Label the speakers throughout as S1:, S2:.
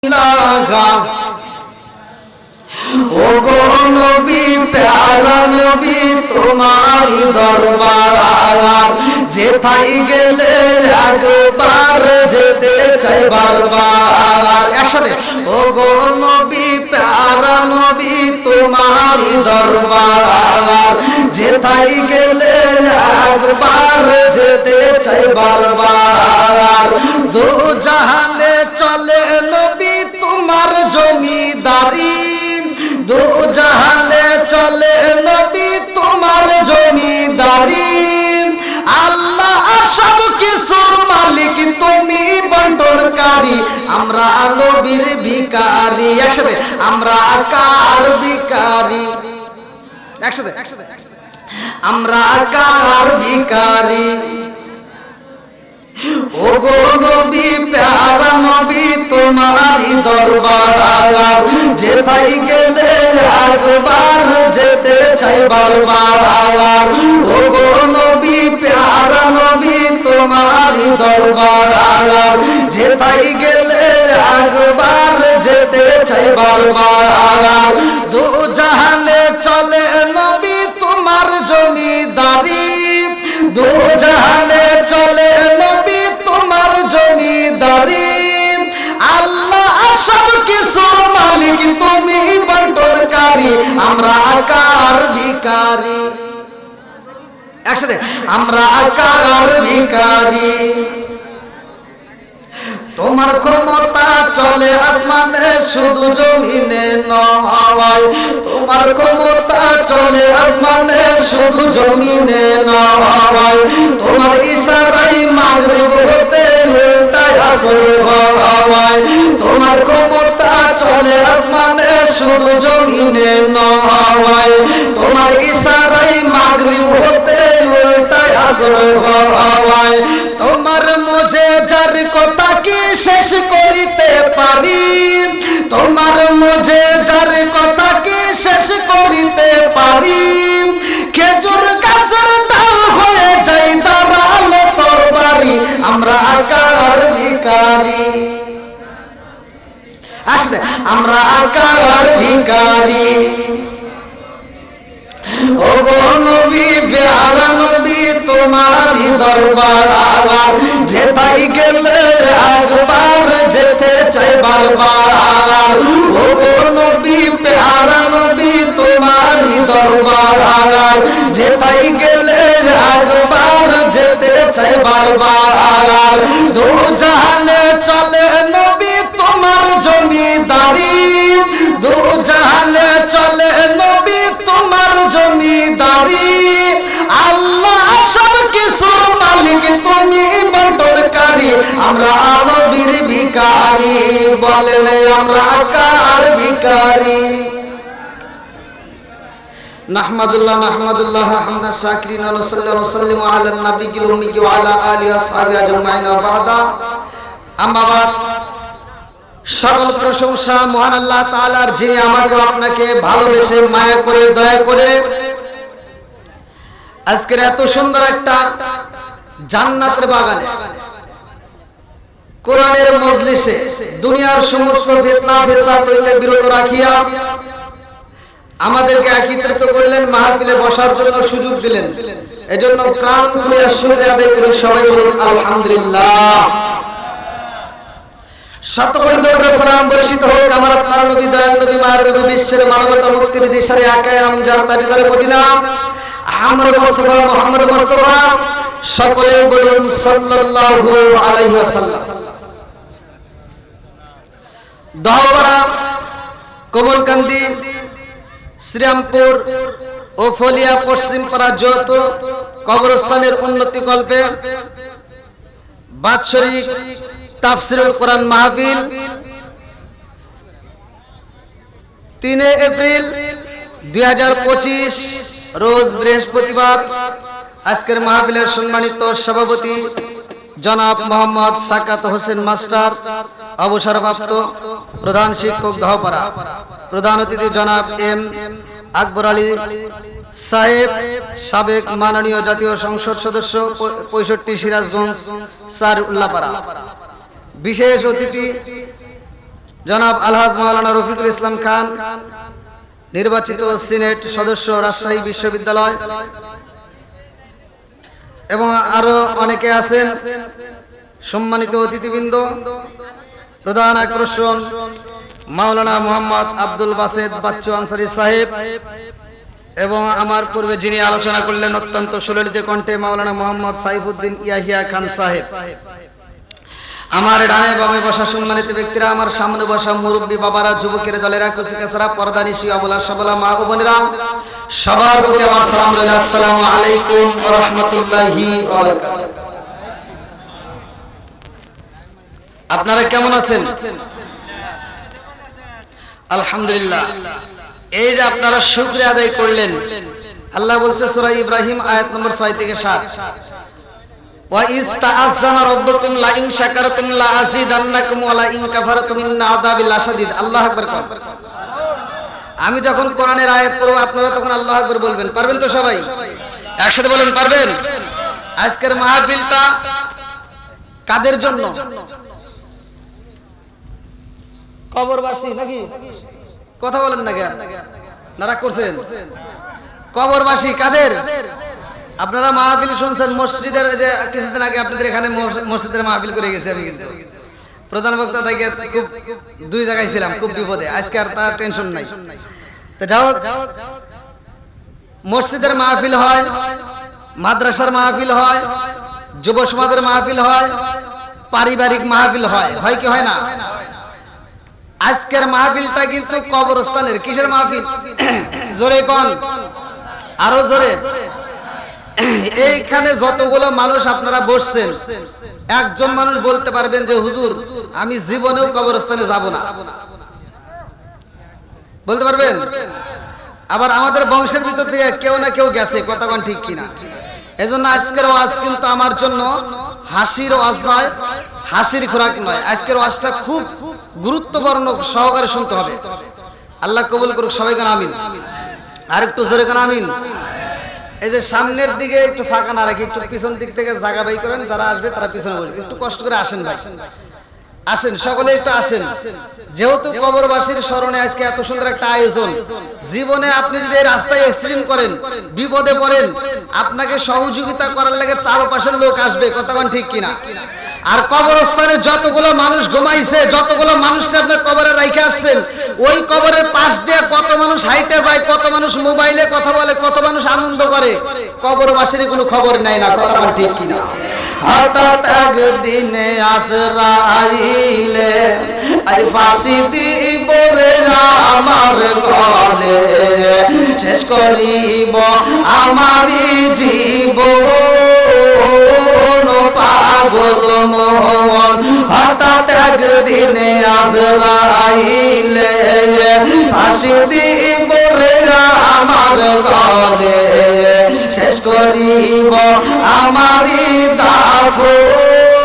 S1: লাগা ও গো নবী প্যারা নবী তোমারই দরবার যেথায় গেলে একবার যেতে চাই বারবার একসাথে ও গো নবী প্যারা নবী তোমারই দরবার যেথায় গেলে একবার যেতে চাই বারবার দু জাহানে চলে নবী তোমার জমিদারি দু জাহানে চলে নবী তোমার জমিদারি আল্লাহ সব কিছুর মালিক তুমি বন্টনকারী আমরা নবীর ভিখারি একসাথে আমরা কার ভিখারি একসাথে আমরা কার ভিখারি ও গো নবী প্যারা নবী তোমারই দরবার যেথায় গেলে একবার যেতে চাই বারবার ও গো নবী প্যারা নবী তোমারই দরবার যেথায় গেলে একবার যেতে চাই বারবার দু জাহানে চলে নবী তোমার জমিদারি দু জাহানে চলে নবী তোমার জমিদারি আল্লাহ সব কিছুর মালিক তুমি বন্টনকারী আমরা কার ভিখারি একসাথে আমরা কার ভিখারি তোমার ক্ষমতা চলে আসমানে শুধু জমিনে নয় তোমার ক্ষমতা চলে আসমানে শুধু জমিনে নয় তোমার ইশারায় মাগরিব হতে উল্টায় আসর হয় তোমার ক্ষমতা চলে আসমানে শুধু জমিনে নয় তোমার ইশারায় মাগরিব হতে উল্টায় আসর হয় তোমার মুঝে যার কথা কি শেষ করিতে পারি তোমার মুঝে যার কথা কি শেষ করিতে পারি খেজুর গাছের ডাল হয়ে যাই দাঁড়ালো তরবারি আমরা কার ভিখারি আসলে আমরা কার ভিখারি ও গো নবী প্যারা নবী তোমারই দরবার যেথায় গেলে একবার যেতে চাই বারবার ও গো নবী প্যারা নবী তোমারই দরবার যেথায় গেলে একবার যেতে চাই বারবার দু জাহানে চলে নবী তোমার জমিদারি দু জাহানে চলে নবী তোমার জমিদারি আল্লাহ সব কিছুর মালিক তুমি বন্টনকারী আমরা নবীর ভিখারি বলেন আমরা কার ভিখারি নাহমাদুল্লাহ হামদান শাকিরিন ওয়া সাল্লাল্লাহু সাল্লিমু আলা নবিয়িল উম্মি ওয়া আলা আলিহি ওয়া আসহাবিহি আজমাইন ওয়া বাদা আম্মা বাদ সকল প্রশংসা মহান আল্লাহ তাআলার যিনি আমাকে আপনাকে ভালোবেসে মায়া করে দয়া করে আজকের এত সুন্দর একটা জান্নাতের বাগানে কোরআনের মজলিসে দুনিয়ার সমস্ত ফিতনা ফেসাদ হইতে বিরত রাখিয়া আমাদেরকে একত্রিত করলেন মাহফিলে বসার জন্য সুযোগ দিলেন এজন্য প্রাণ খুলে শুকরিয়া আদায় করি সবাই বলুন আলহামদুলিল্লাহ শতকোটি দরুদ সালাম বর্ষিত হোক আমার আপনার নবী দয়াল নবী মায়ের নবী বিশ্বের মানবতা মুক্তির দিশারে আকায়ে আমজাদ তাজদারে মদিনা আহমদ মুস্তাফা মুহাম্মদ মুস্তাফা সকলে বলুন সাল্লাল্লাহু আলাইহি ওয়াসাল্লাম দহবরা কমলকান্দি শ্রীরামপুর ও ফলিয়া পশ্চিমপাড়া যৌথ কবরস্থানের উন্নতি কল্পে বাৎসরিক তাফসীরুল কোরআন মাহফিল 3 এপ্রিল 2025 রোজ বৃহস্পতিবার আজকের মাহফিলের সম্মানিত সভাপতি জনাব মোহাম্মদ সাকাত হোসেন মাস্টার অবসরপ্রাপ্ত প্রধান শিক্ষক দহপাড়া প্রধান অতিথি জনাব এম আকবর আলী সাহেব সাবেক মাননীয় জাতীয় সংসদ সদস্য 65 সিরাজগঞ্জ স্যার উল্লাপাড়া বিশেষ অতিথি জনাব আলহাজ মাওলানা রফিকুল ইসলাম খান, নির্বাচিত সিনেট সদস্য, রাজশাহী বিশ্ববিদ্যালয়, এবং আরো অনেকে আছেন। সম্মানিত অতিথিবৃন্দ, প্রধান আকর্ষণ মাওলানা মোহাম্মদ আব্দুল বাসেদ বাচ্চু আনসারী সাহেব, এবং আমার পূর্বে যিনি আলোচনা করলেন অত্যন্ত সুললিত কণ্ঠে মাওলানা মোহাম্মদ সাইফুদ্দিন ইয়াহিয়া খান সাহেব। আমার ডানে বামে বসা সম্মানিত ব্যক্তিরা, আমার সামনে বসা মুরব্বী বাবারা, যুবকের দলেরা, কুচিকাছারা, পর্দানিশী, অবলা সবলা মা ও বোনেরা, সবার প্রতি আমার সালাম রইল। আসসালামু আলাইকুম ওয়া রাহমাতুল্লাহি ওয়া বারাকাতুহু। আপনারা কেমন আছেন? আলহামদুলিল্লাহ। এই যে আপনারা শুকরিয়া আদায় করলেন, আল্লাহ বলছে সূরা ইব্রাহিম আয়াত নম্বর 6 থেকে 7, ওয়া ইস্তাআযানা রাব্বুকুম লা ইন শাকারতুম লা আযীদান্নাকুম ওয়া লা ইন কাফারতুম ইন্না আযাবি লাশাদীদ। আল্লাহু আকবার। আমি যখন কোরআনের আয়াত পড়ব আপনারা তখন আল্লাহু আকবার বলবেন। পারবেন তো সবাই? একসাথে বলেন, পারবেন? আজকের মাহফিলটা কাদের জন্য? কবরবাসী নাকি? কথা বলেন না কেন? নারাক করছেন? কবরবাসী কাদের? আপনারা মাহফিল শুনছেন মসজিদের, যে কিছুদিন আগে আপনাদের এখানে মসজিদের মাহফিল করে গেছে। আমি কিন্তু প্রধান বক্তা থেকে খুব 2 জায়গায় ছিলাম, খুব বিপদে। আজকে আর তার টেনশন নাই। তো যাও, মসজিদের মাহফিল হয়, মাদ্রাসার মাহফিল হয়, যুব সমাজের মাহফিল হয়, পারিবারিক মাহফিল হয়, হয় কি হয় না? আজকের মাহফিলটা কিন্তু কবরস্থানের। কিসের মাহফিল? জোরে কোন, আরো জোরে। এইখানে যতগুলো মানুষ আপনারা বসছেন, একজন মানুষ বলতে পারবেন যে হুজুর আমি জীবনেও কবরস্থানে যাব না? বলতে পারবেন? আবার আমাদের বংশের ভিতর থেকে কেউ না কেউ গেছে, কথা কোন ঠিক কিনা? এজন্য আজকের ওয়াজ কিন্তু আমার জন্য হাসির ওয়াজ নয়, হাসির খোরাক নয়। আজকের ওয়াজটা খুব গুরুত্বপূর্ণ সহকারে শুনতে হবে। আল্লাহ কবুল করুক। সবাই কেন আমিন? আর একটু জোরে কেন আমিন? এই যে সামনের দিকে একটু ফাঁকা না রাখি, একটু পিছন দিক থেকে জায়গা বাই করেন। যারা আসবে তারা পিছনে বসে, একটু কষ্ট করে আসেন ভাই, আসেন সকলে একটু আসেন। যেহেতু কবরবাসীর স্মরণে আজকে এত সুন্দর একটা আয়োজন, জীবনে আপনি যদি এই রাস্তায় অ্যাক্সিডেন্ট করেন, বিপদে পড়েন, আপনাকে সহযোগিতা করার লাগে চারপাশের লোক আসবে, কথা কোন ঠিক কিনা? আর কবরস্থানে যতগুলো মানুষ ঘুমাইছে, যতগুলো মানুষকে আপনি কবরে রাইখে আসছেন, ওই কবরের পাশ দিয়ে কত মানুষ হাইটে যায়, কত মানুষ মোবাইলে কথা বলে, কত মানুষ আনন্দ করে, কবরবাসীর কোনো খবর নাই না, কথা কোন ঠিক কিনা? হঠাৎ একদিনে আজরাইলে আর ফাঁসি দিব রে আমার গলে, শেষ করিব আমারই জীবন পাগল মন। হঠাৎ একদিনে আজরাইলে ফাঁসি দিব রে আমার গলে, শেষ করিব আমারই দাফন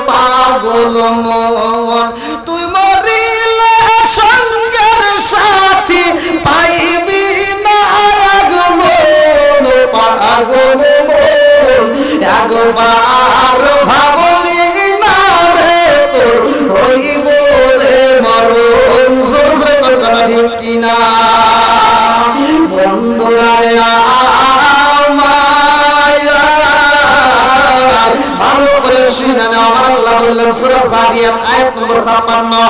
S1: পাগল মন। তুই মরিলে সঙ্গের সাথী পাইবি না আগমন পাগল মন। একবার ভাবলি না রে তোর হইব রে মরণ। জোরে কথা ঠিক কিনা বন্ধুরা রে? ভালো করে শুনে নাও। আমার আল্লাহ বললেন সূরা যারিয়াত আয়াত নম্বর 56,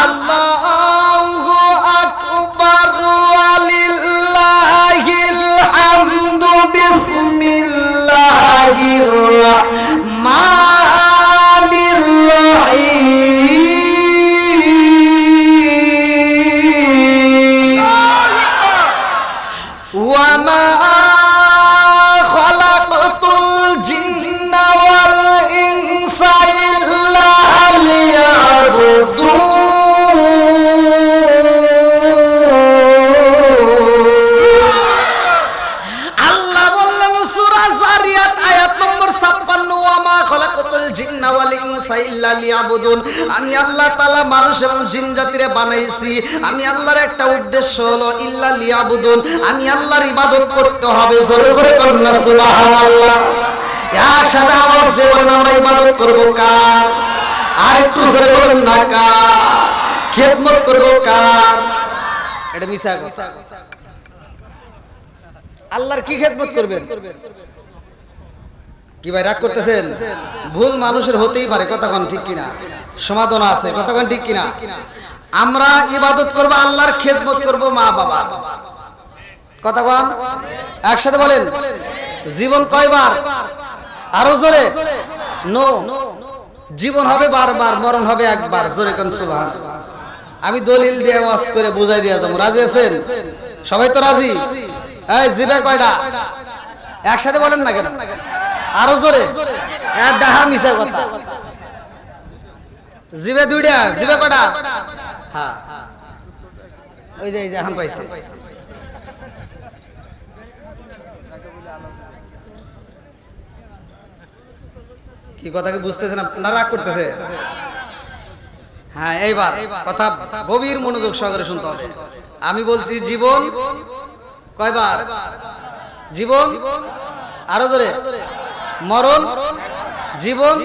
S1: আল্লাহু আকবার ওয়ালিল্লাহিল হামদু বিসমিল্লাহির রাহমানির রহিম। ওয়া মা আমি আল্লাহ তাআলা মানুষ এবং জিন জাতিরে বানাইছি। আমি আল্লাহর একটা উদ্দেশ্য হলো ইল্লা লিয়াবুদুন, আমি আল্লাহর ইবাদত করতে হবে। জোরে জোরে বলুন না সুবহানাল্লাহ। একসাথে আওয়াজ দিয়ে বলেন আমরা ইবাদত করব কার? আর একটু জোরে বলুন না কার? খেদমত করব কার? এটা মিছা কথা। আল্লাহর কি খেদমত করবেন? কি ভাই রাগ করতেছেন? ভুল মানুষের হতেই পারে, কতক্ষণ ঠিক কিনা? সমাধান আছে, কতক্ষণ ঠিক কিনা? আমরা ইবাদত করব, আল্লাহর খেদমত করব মা বাবা। কতক্ষণ? একসাথে বলেন। জীবন কয়বার? আরো জোরে। নো, জীবন হবে বারবার, মরণ হবে একবার। জোরে কোন সুবহানাল্লাহ। আমি দলিল দিয়ে ওয়াজ করে বুঝাই দিয়া যাবো। রাজি আছেন? সবাই তো রাজি? এই জিবে কয়টা? একসাথে বলেন না কেন? আরো জোরে। এর ডাহা মিছা কথা। জিবে দুইটা, জিবে কয়টা? হ্যাঁ, ওই যে এখন পাইছে। কি কথা কি বুঝতেছেন না? রাগ করতেছে? হ্যাঁ, এইবার কথা গভীর মনোযোগ সহকারে শুনতে হবে। আমি বলছি জীবন কয়বার? জীবন, আরো জোরে। মরণ, জীবন,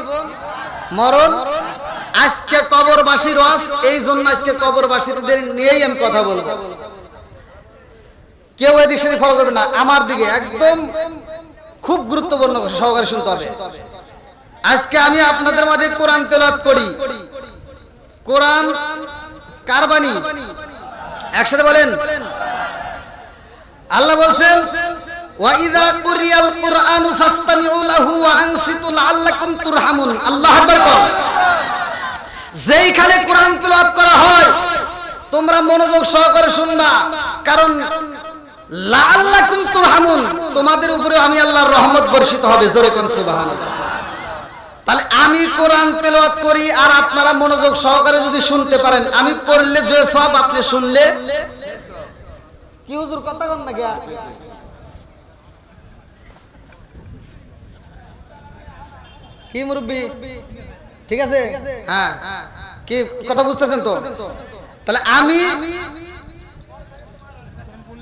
S1: মরণ। আজকে কবরবাসীর ওয়াজ, এই জন্য আজকে কবরবাসীদের নিয়েই আমি কথা বলবো। কেউ এদিক সেদিক ফলো করবে না, আমার দিকে একদম খুব গুরুত্বপূর্ণ সহকারে শুনতে হবে। আজকে আমি আপনাদের মাঝে কোরআন তেলাওয়াত করি। কোরআন কার বাণী? একসাথে বলেন। আল্লাহ বলছেন ওয়া ইযা কুরিয়াল কুরআনু ফাসতামিউ লাহু ওয়া আনসিতু লাআল্লাকুম তুরহামুন। আল্লাহু আকবার বল। যেইখানে কোরআন তেলাওয়াত করা হয় তোমরা মনোযোগ সহকারে শুনবা, কারণ লাআল্লাকুম তুরহামুন, তোমাদের উপরে আমি আল্লাহর রহমত বর্ষিত হবে। জোরে কোন সুবহানাল্লাহ। তাহলে আমি কোরআন তেলাওয়াত করি আর আপনারা মনোযোগ সহকারে যদি শুনতে পারেন, আমি পড়লে যে সব, আপনি শুনলে কি? হুজুর কথা কন না গিয়া? কি মুরব্বি? ঠিক আছে? হ্যাঁ, কি কথা বুঝতেছেন তো? তাহলে আমি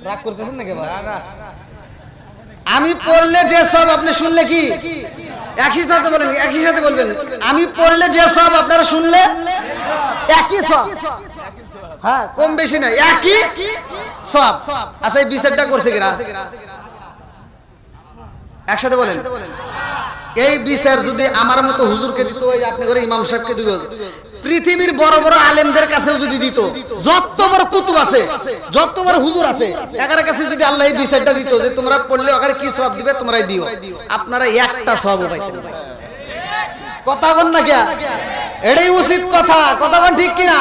S1: রাগ করতেছেন নাকি? আমি পড়লে যে সব, আপনি শুনলে কি? একই সাথে বলেন, একই সাথে বলবেন। আমি পড়লে যে সব, আপনারা শুনলে একই সব। হ্যাঁ, কম বেশি না, একই সব। আচ্ছা, এই বিচারটা করছে কিনা? একসাথে বলেন। এই বিচার যদি আমার মতো হুজুরকে দিত, ওই আপনি করে ইমাম সাহেবকে দিত, পৃথিবীর বড় বড় আলেমদের কাছেও যদি দিত, যত বড় কুতুব আছে, যত বড় হুজুর আছে, একার কাছে যদি আল্লাহ এই বিচারটা দিত যে তোমরা পড়লে ওখানে কি সওয়াব দিবে তোমরাই দিও, আপনারা একটা সওয়াবও পাইতেন না। কথা বল না কে? এটাই উচিত কথা। কথা বল ঠিক কিনা?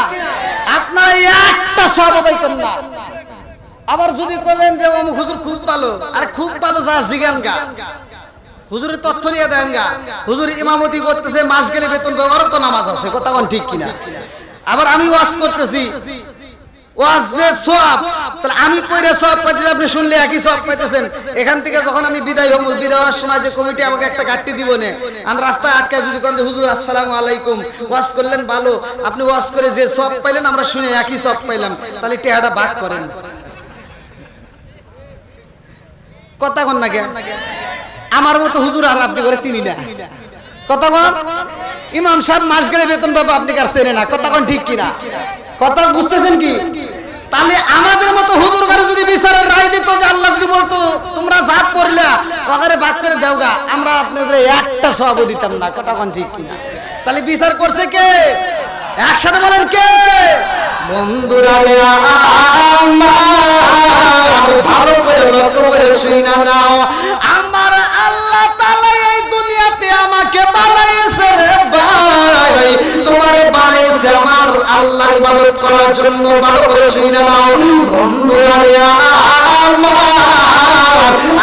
S1: আপনারা একটা সওয়াবও পাইতেন না। আবার যদি বলেন যে অমুক হুজুর খুব ভালো, আর খুব ভালো যা জিগান গা, হুজুরের তথ্য নিয়ে দেন গা, হুজুর ইমামতি করতেছে, মাস গেলে বেতন পাবে, ওর তো নামাজ আছে। কথা কোন ঠিক কিনা? আবার আমি ওয়াজ করতেছি, ওয়াজের সওয়াব, তাহলে আমি কইরা সওয়াব পাইতেছি, আপনি শুনলে একই সওয়াব পাইতেছেন। এখান থেকে যখন আমি বিদায় হব, বিদায় হওয়ার সময় যে কমিটি আমাকে একটা গাড়ি দিব না, আর রাস্তায় আটকায় যদি কোন হুজুর আসসালামু আলাইকুম, ওয়াজ করলেন ভালো, আপনি ওয়াজ করে যে সওয়াব পাইলেন আমরা শুনে একই সওয়াব পাইলাম, তাহলে টেহাটা ভাগ করেন। কথা কোন না কে? আমার মতো হুজুর আর আপনি করে চিনি না। কথা বল। ইমাম সাহেব মাস গেলে বেতন পাবো, আপনি কার চেনে না। কথা কোন ঠিক কিনা? কথা বুঝতেছেন কি? তাহলে আমাদের মতো হুজুর ঘরে যদি বিচারের রায় দিত, যে আল্লাহ যদি বলতো তোমরা যা পড়লা ওখানে ভাগ করে দাওগা, আমরা আপনাদের একটা সওয়াব দিতাম না। কথা কোন ঠিক কিনা? তাহলে বিচার করছে কে? একসাথে বলেন কে? বন্ধুরা ভালো করে লক্ষ্য করে শুনা নাও, আমার আল্লাহ তাআলা এই দুনিয়াতে আমাকে বানাইছে রে ভাই, তোমারে বানাইছে আমার আল্লাহর ইবাদত করার জন্য। ভালো করে শুনা নাও বন্ধুরা,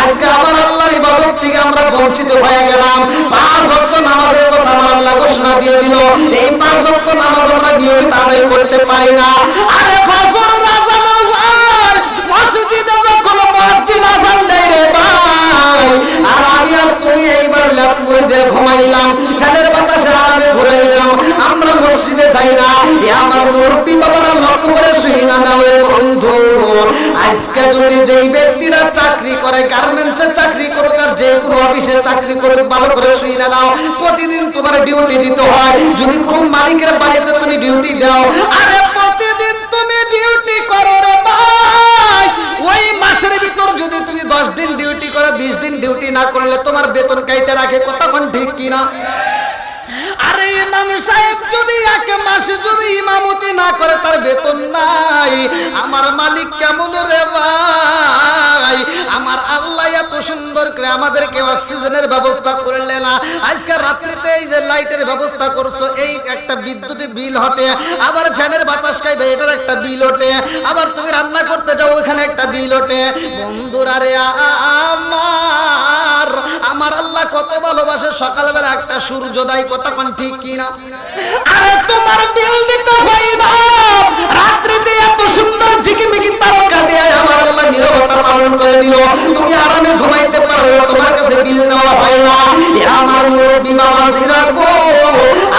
S1: আজকে আমার আল্লাহর ইবাদত থেকে আমরা বঞ্চিত হয়ে গেলাম। 5 ওয়াক্ত নামাজের কথা আমার আল্লাহ ঘোষণা দিয়ে দিল, এই 5 ওয়াক্ত নামাজ আমরা নিয়মিত আদায় করতে পারি না। আরে ফজর আযান হয়, মসজিদে যখন মুয়াজ্জিন আযান দেয় রে ভাই, আর আমি আর তুমি এইবার ল্যাপ মুড়ি দিয়ে ঘুমাইলাম, ফ্যানের বাতাসে আরামে ঘুরাইলাম, আমরা মসজিদে যাই না। এ আমার মুরব্বি বাবারা লক্ষ্য করে শুয়ে শুইনা নাও রে বন্ধু, আজকে যদি যেই ব্যক্তিরা চাকরি করে, গার্মেন্টসে চাকরি করুক আর যে কোনো অফিসে চাকরি করুক, ভালো করে শুইনা নাও, প্রতিদিন তোমার ডিউটি দিতে হয়। যদি কোন মালিকের বাড়িতে তুমি ডিউটি দাও, আরে প্রতিদিন তুমি ডিউটি করো রে ভাই, ওই মাসের ভিতর যদি তুমি 10 দিন ডিউটি করো, 20 দিন ডিউটি না করলে তোমার বেতন কাইটে রাখে। কতক্ষণ ঠিক কিনা? আরে ইমাম সাহেব যদি 1 মাস যদি ইমামতি না করে, তার বেতন নাই। আমার মালিক কেমন রে ভাই? আমার আল্লাহ এত সুন্দর করে আমাদেরকে অক্সিজেনের ব্যবস্থা করলে না, আজকে রাত্রিতে এই যে লাইটের ব্যবস্থা করছো, এই একটা বিদ্যুতের বিল হটে, আবার ফ্যানের বাতাস খাইবে, এটার একটা বিল ওঠে, আবার তুমি রান্না করতে যাও, ওখানে একটা বিল ওঠে। বন্ধুরা রে আমার আল্লাহ কত ভালোবাসে, সকালবেলা একটা সূর্যোদয়। কতক্ষণ ঠিক কিনা? আরে তোমার বিল দিতে হয় না, রাত্রিতে এত সুন্দর ঝিকিমিকি তারকা দিয়ে আমার আল্লাহ নীরবতা পালন করে দিল, তুমি আরামে ঘুমাইতে পারো, তোমার কাছে বিল নেওয়া হয় না। আমার মুরব্বি বাবাজিরা গো,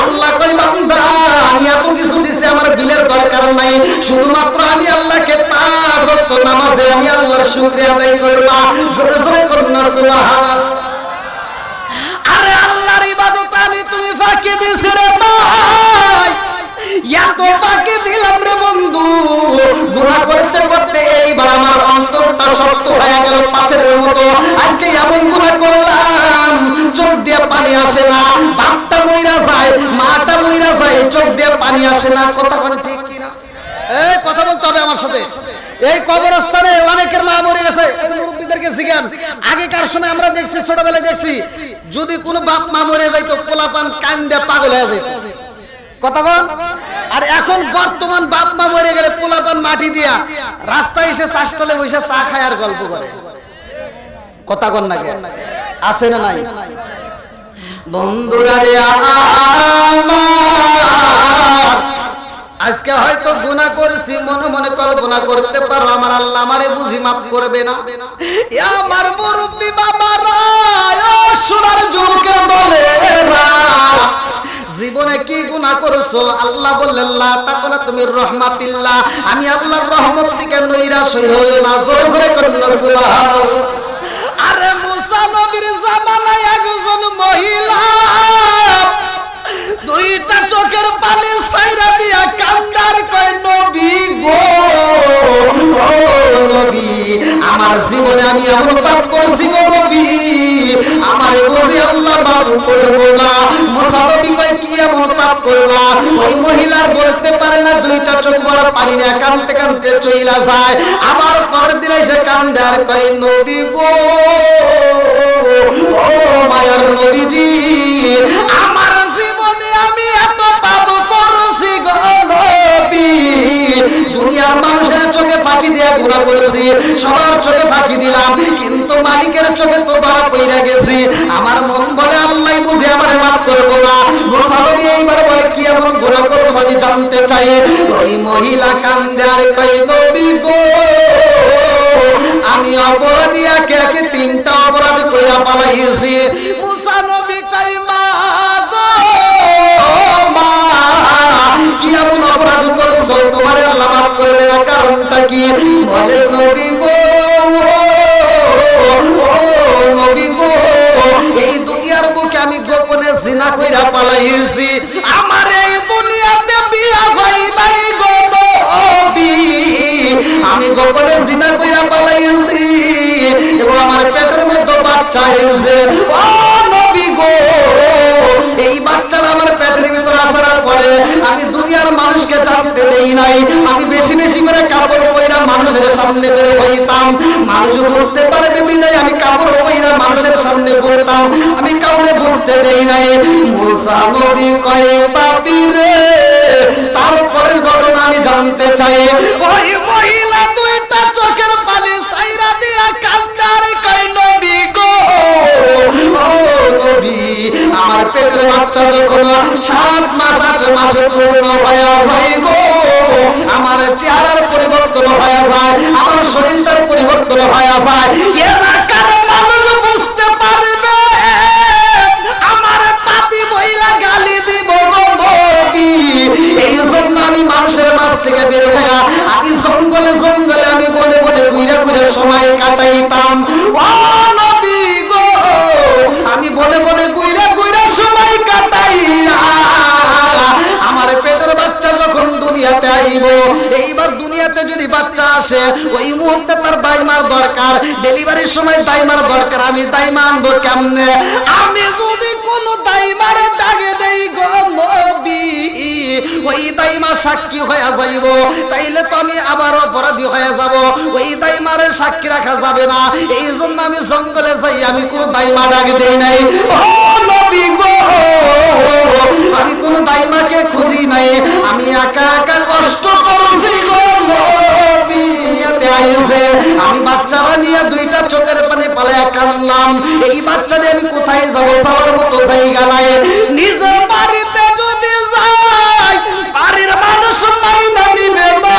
S1: আল্লাহ কই বান্দা আমি এত কিছু দিছি, আমার বিলের দরকার নাই, শুধুমাত্র আমি আল্লাহকে 5 ওয়াক্ত নামাজে আমি আল্লাহর শুকরিয়া আদায় করবা। জোরে জোরে করুন না সুবহানাল্লাহ। আরে আল্লাহর ইবাদত আমি তুমি ফাঁকি দিছি রে ভাই, এত ফাঁকি দিলাম রে বন্ধু, গুনাহ করতে করতে এইবার আমার অন্তরটা শক্ত হয়ে গেল পাথরের মতো। আজকে এমন গুনাহ করলাম, চোখ দিয়ে পানি আসে না, বাপটা মইরা যায়, মাটা মইরা যায়, চোখ দিয়ে পানি আসে না। কতক্ষণ ঠিক কিনা? এই কথা বলতে হবে আমার সাথে। এই কবরস্থানে অনেকের মা মরে গেছে, মুরব্বিদেরকে জিজ্ঞান, আগেকার সময় আমরা দেখছি, ছোটবেলায় দেখছি, যদি কোনো বাপ মা মরে যাইতো, পোলাপান কান্দে পাগল হয়ে যেত। কতক্ষণ? আর এখন বর্তমান বাপ মা মরে গেলে পোলাপান মাটি দিয়া রাস্তায় এসে চাষতলে বসে চা খায় আর গল্প করে। কতক্ষণ নাকি আছে না নাই? বন্ধুরা রে আমার, আজকে হয়তো গুনাহ করেছি, মনে মনে কল্পনা করতে পারো আমার আল্লাহ আমারে বুঝি মাফ করবে না। আমার মুরব্বি বাবারা, সোনার যুবকের দলেরা, জীবনে কি গুনাহ করেছো? আল্লাহ বললেন লা তাকুনা তুমি রহমাতিল্লাহ, আমি আল্লাহর রহমত থেকে নৈরাশ হইও না। জোরে জোরে করুন না সুবহানাল্লাহ। আরে মুসা নবীর জামানায় একজন মহিলা 2টা চোখের পানি ছাইরা দিয়া কান্দার কয়, নবী গো, ও নবী, আমার জীবনে আমি এমন পাপ করেছি গো নবী, আমারে বুঝি আল্লাহ মাফ করবে না। মুসা নবী কয়, কি এমন পাপ করলাম? ওই মহিলা বলতে পারে না, 2টা চোখ বড় পানি না, কাঁদতে কাঁদতে চইলা যায়। আবার পরের দিন এসে কান্দে আর কয়, নবী গো, ও মায়ার নবীজি, আমার জীবনে আমি এত পাপ করেছি গো নবী, দুনিয়ার মানুষের চোখে ফাঁকি দিয়ে গুনাহ করেছি, সবার চোখে ফাঁকি দিলাম, কিন্তু মালিকের চোখে তো ধরা পইরা গেছি। আমার মন বলে আল্লাহ বুঝে আমারে মাফ করবো না। মুসা নবী এইবার বলে, কি এমন গুনাহ করেছো আমি জানতে চাই। ওই মহিলা কান্দে আর কয়, নবী গো, আমি অপরাধী একে একে 3টা অপরাধ কইরা পালাইছি। মুসা নবী কয়, মা গো, মা, কি এমন অপরাধ করেছো তোমারে আল্লাহ মাফ করবে না? কারণটা কি? বলে, নবী গো, নবী গো, এই দুনিয়ার বুকে আমি গোপনে জিনা কইরা পালাইছি, আমার এই দুনিয়াতে বিয়া হয় নাই গো নবী, আমি গোপনে জিনা কইরা পালাইছি এবং আমার পেটের মধ্যে বাচ্চা হয়েছে। ও নবী গো, এই বাচ্চাটা আমার পেটের ভিতরে আসার পরে আমি দুনিয়ার মানুষকে জানতে দেই নাই, আমি বেশি বেশি করে কাপড় পয়রা মানুষের সামনে বের হইতাম, মানুষ বুঝতে পারবে বিধায় আমি কাপড় পয়রা মানুষের সামনে ঘুরতাম, আমি কাউরে বুঝতে দেই নাই। মুসা নবী কয়, পাপী রে, তারপরের ঘটনা আমি জানতে চাই। ওই মহিলা 2টা চোখের পানি ছাইরা দিয়া কান্দার কয়, নবী গো, ও নবী, আমার পেটের বাচ্চা যখন 7 মাস 8 মাসে পূর্ণ হয়ে যায় গো, আমার চেহারার পরিবর্তন হয়ে যায়, আমার শরীরটার পরিবর্তন হয়ে যায়, এলাকার মানুষ বুঝতে পারবে আমার পাপী মহিলা গালি দিব গো নবী। এই জন্য আমি মানুষের মাঝখানে থেকে বের হয়ে আমি জঙ্গলে জঙ্গলে আমি বনে বনে ঘুরে ঘুরে সময় কাটাইতাম। ও নবী গো, আমি বনে বনে ঘুরে ঘুরে সময় কাটাইয়া আমার পেটের বাচ্চা যখন দুনিয়াতে আইব, এইবার দুনিয়াতে যদি বাচ্চা আসে ওই মুহূর্তে তার দাইমার দরকার, ডেলিভারির সময় দাইমার দরকার। আমি দাইমা আনবো কেমনে? আমি যদি কোনো দাইমারে ডাকে দেই গো নবী, ওই দাইমা সাক্ষী হয়ে যাইব, তাইলে তো আমি আবার অপরাধী হয়ে যাব। ওই দাইমারে সাক্ষী রাখা যাবে না, এই জন্য আমি জঙ্গলে যাই, আমি কোনো দাইমা ডাক দেই নাই। ও নবী গো, আমি কোনো দাইমাকে খুঁজি নাই, আমি একা একা কষ্ট করছি গো নবী। আমি বাচ্চারা নিয়ে দুইটা চোখের পানি পালায়া কাঁদলাম। এই বাচ্চা নিয়ে আমি কোথায় যাবো? যাওয়ার মতো জায়গা নাই। নিজের বাড়িতে যদি যাই, বাড়ির মানুষ মাইনা নিবে না,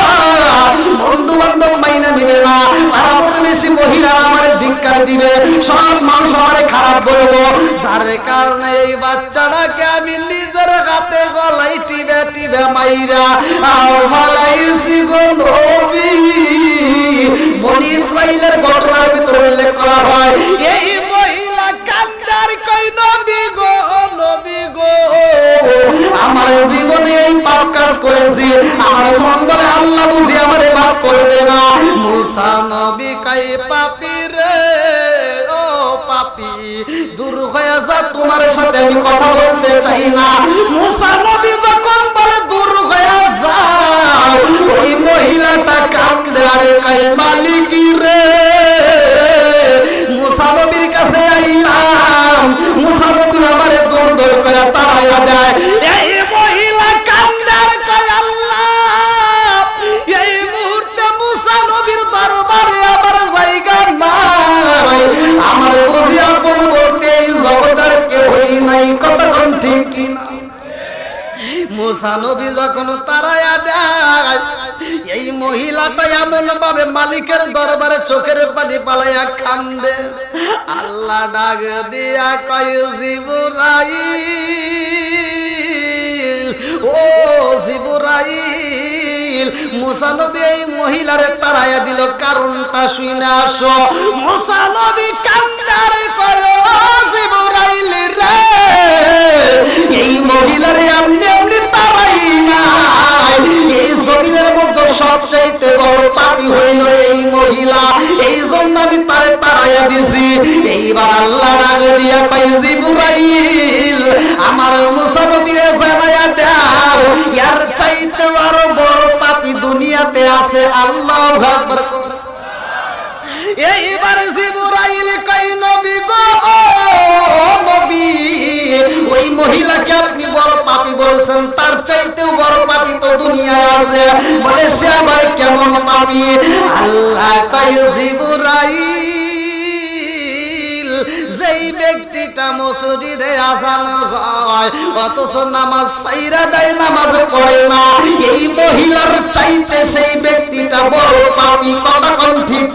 S1: বন্ধু বান্ধব মাইনা নিবে না, পাড়া প্রতিবেশী মহিলারা আমার ধিক্কার দিবে, সব মানুষ আমার খারাপ বলবো। যার কারণে এই বাচ্চাটাকে আমি নিজের হাতে গলায় টিবে টিবে মাইরা ফালাইছি গো নবী। বনি ইসরাইলের ঘটনার ভিতরে উল্লেখ করা হয়, এই মহিলা কান্দার কই নবী গো, নবী গো, আমার জীবনে এই পাপ কাজ করেছি, আমার মন বলে আল্লাহ বুঝি আমারে মাফ করবে না। মুসা নবী কই পাপী রে, ও পাপী, দূর হয়ে যা, তোমার সাথে আমি কথা বলতে চাই না। মুসা নবী যখন বলে দূর হয়ে যাও, ওই মহিলাটা কান্দে আর কই মালিক রে, মুসা নবীর কাছে আইলাম, মুসা নবী আমারে দৌড় দৌড় করে তাড়াইয়া দেয়। এই মহিলা কান্দে আর কই আল্লাহ, এই মুহূর্তে মুসা নবীর দরবারে আমার জায়গা নাই, আমার বুঝি আপন বলতে এই জগতের কেউই নাই। কতক্ষণ ঠিক কিনা? মুসা নবী যখন তাড়াইয়া দেয়, এই মহিলাটা এমন ভাবে মালিকের দরবারে চোখের পানি পালাইয়া কান্দে। আল্লাহ ডাক দিয়া কয় জিবরাইল, ও জিবরাইল, মুসা নবী এই মহিলারে তাড়াইয়া দিল, কারণটা শুনে আসো। মুসা নবী কান্দারে কয় ও জিবরাইল রে, এই মহিলারে আপনি আপনি তাড়াই নাই, এই জমিনের মধ্যে সবচাইতে বড় পাপী হইল এই মহিলা, এই জন্য আমি তারে তাড়াইয়া দিছি। এইবার আল্লাহ ডাক দিয়া পাই জিবরাইল, আমার মুসা নবীরে জানাইয়া দাও, এর চাইতে আরো বড় পাপী দুনিয়াতে আছে। আল্লাহু আকবার। এইবার জিবরাইল কই নবী গো, নবী, ওই মহিলাকে আপনি বড় পাপী বলছেন, তার চাইতেও বড় পাপী তো দুনিয়ায় আছে। বলে সে আবার কেমন পাপী? আল্লাহ কই জিবরাইল, যেই ব্যক্তিটা মসজিদে আযান হয় অথচ নামাজ ছাইরা দেয়, নামাজ পড়ে না, এই মহিলার চাইতে সেই ব্যক্তিটা বড় পাপী। কথা কোন ঠিক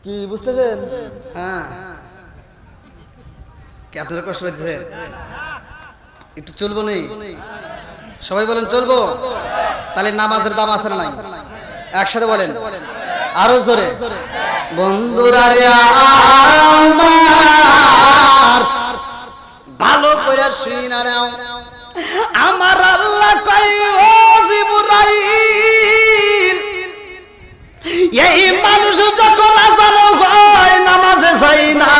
S1: কি বুঝতেছেন? হ্যাঁ, কি আপনারা কষ্ট হচ্ছে? একটু চলবো নেই? সবাই বলেন চলবো। তাহলে নামাজের দাম আছে না নাই? একসাথে বলেন আরো জোরে। বন্ধুরা রে আমার, ভালো করে শুনা নাও, আমার আল্লাহ কই ও জিবরাইল, এই মানুষ যখন আযান হয় নামাজে যায় না,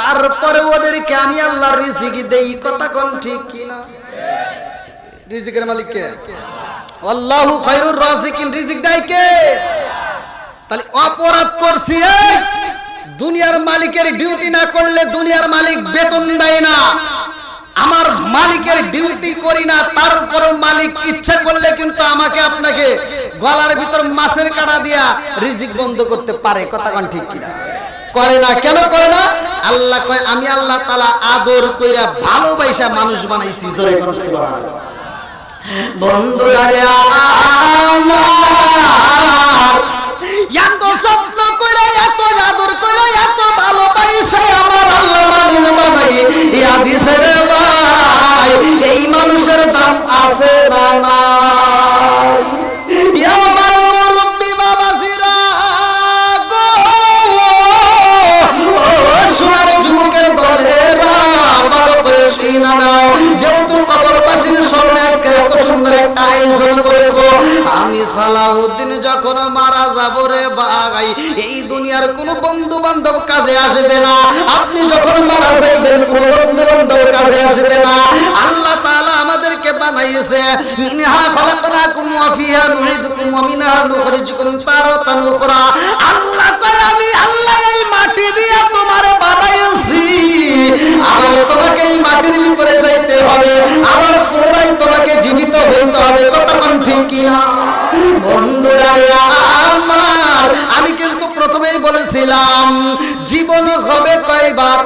S1: তারপরে ওদেরকে আমি আল্লাহ রিজিক দেই। কথা কোন ঠিক কিনা? রিজিকের মালিক কে? আল্লাহু খায়রুর রাজিকিন। রিজিক দেয় কে? তাহলে অপরাধ করছি, দুনিয়ার মালিকের ডিউটি না করলে দুনিয়ার মালিক বেতন দেয় না, আমার মালিকের ডিউটি করি না, তারপরও মালিক ইচ্ছা করলে কিন্তু আমাকে আপনাকে গলার ভিতর মাছের কাঁটা দিয়া রিজিক বন্ধ করতে পারে। কথা কোন ঠিক কিনা? করে না। কেন করে না? আল্লাহ কয় আমি আল্লাহ তাআলা আদর কইরা ভালোবাসা মানুষ বানাইছি। জোরে করে সুবহানাল্লাহ। বন্ধুরা রে আমার, এত যত্ন কইরা, এত আদর কইরা, এত ভালোবাসা আমার আল্লাহ মানুষ বানাই। এই হাদিসের ভাই নাই, এই মানুষের দাম আছে না নাই? আমার মুরব্বি বাবাজিরা গো, সোনার যুবকের দলেরা ভালো করে শুনে নাও। যেহেতু কবরবাসীর সামনে আজকে এত সুন্দর একটা আয়োজন করেছো, আমি সালাউদ্দিন যখন মারা যাব রে ভাই, এই দুনিয়ার কোনো বন্ধু বান্ধব কাজে আসবে না। আপনি যখন মারা যাবেন কোনো বন্ধু বান্ধব কাজে আসবে না। আল্লাহ তাআলা আমাদেরকে বানাইছে, মিনহা খালাকনাকুম ওয়া ফিহা নুঈদুকুম ওয়া মিনহা নুখরিজুকুম তারাতান উখরা। আল্লাহ কয় আমি আল্লাহ এই মাটি দিয়ে তোমারে বানাইছি, আবার তোমাকে এই মাটির ভিতরে যাইতে হবে, আবার পুনরায় তোমাকে জীবিত হইতে হবে। কথা কোন ঠিক কিনা বন্ধুরা আমার? আমি কিন্তু প্রথমেই বলেছিলাম জীবন হবে কয়বার?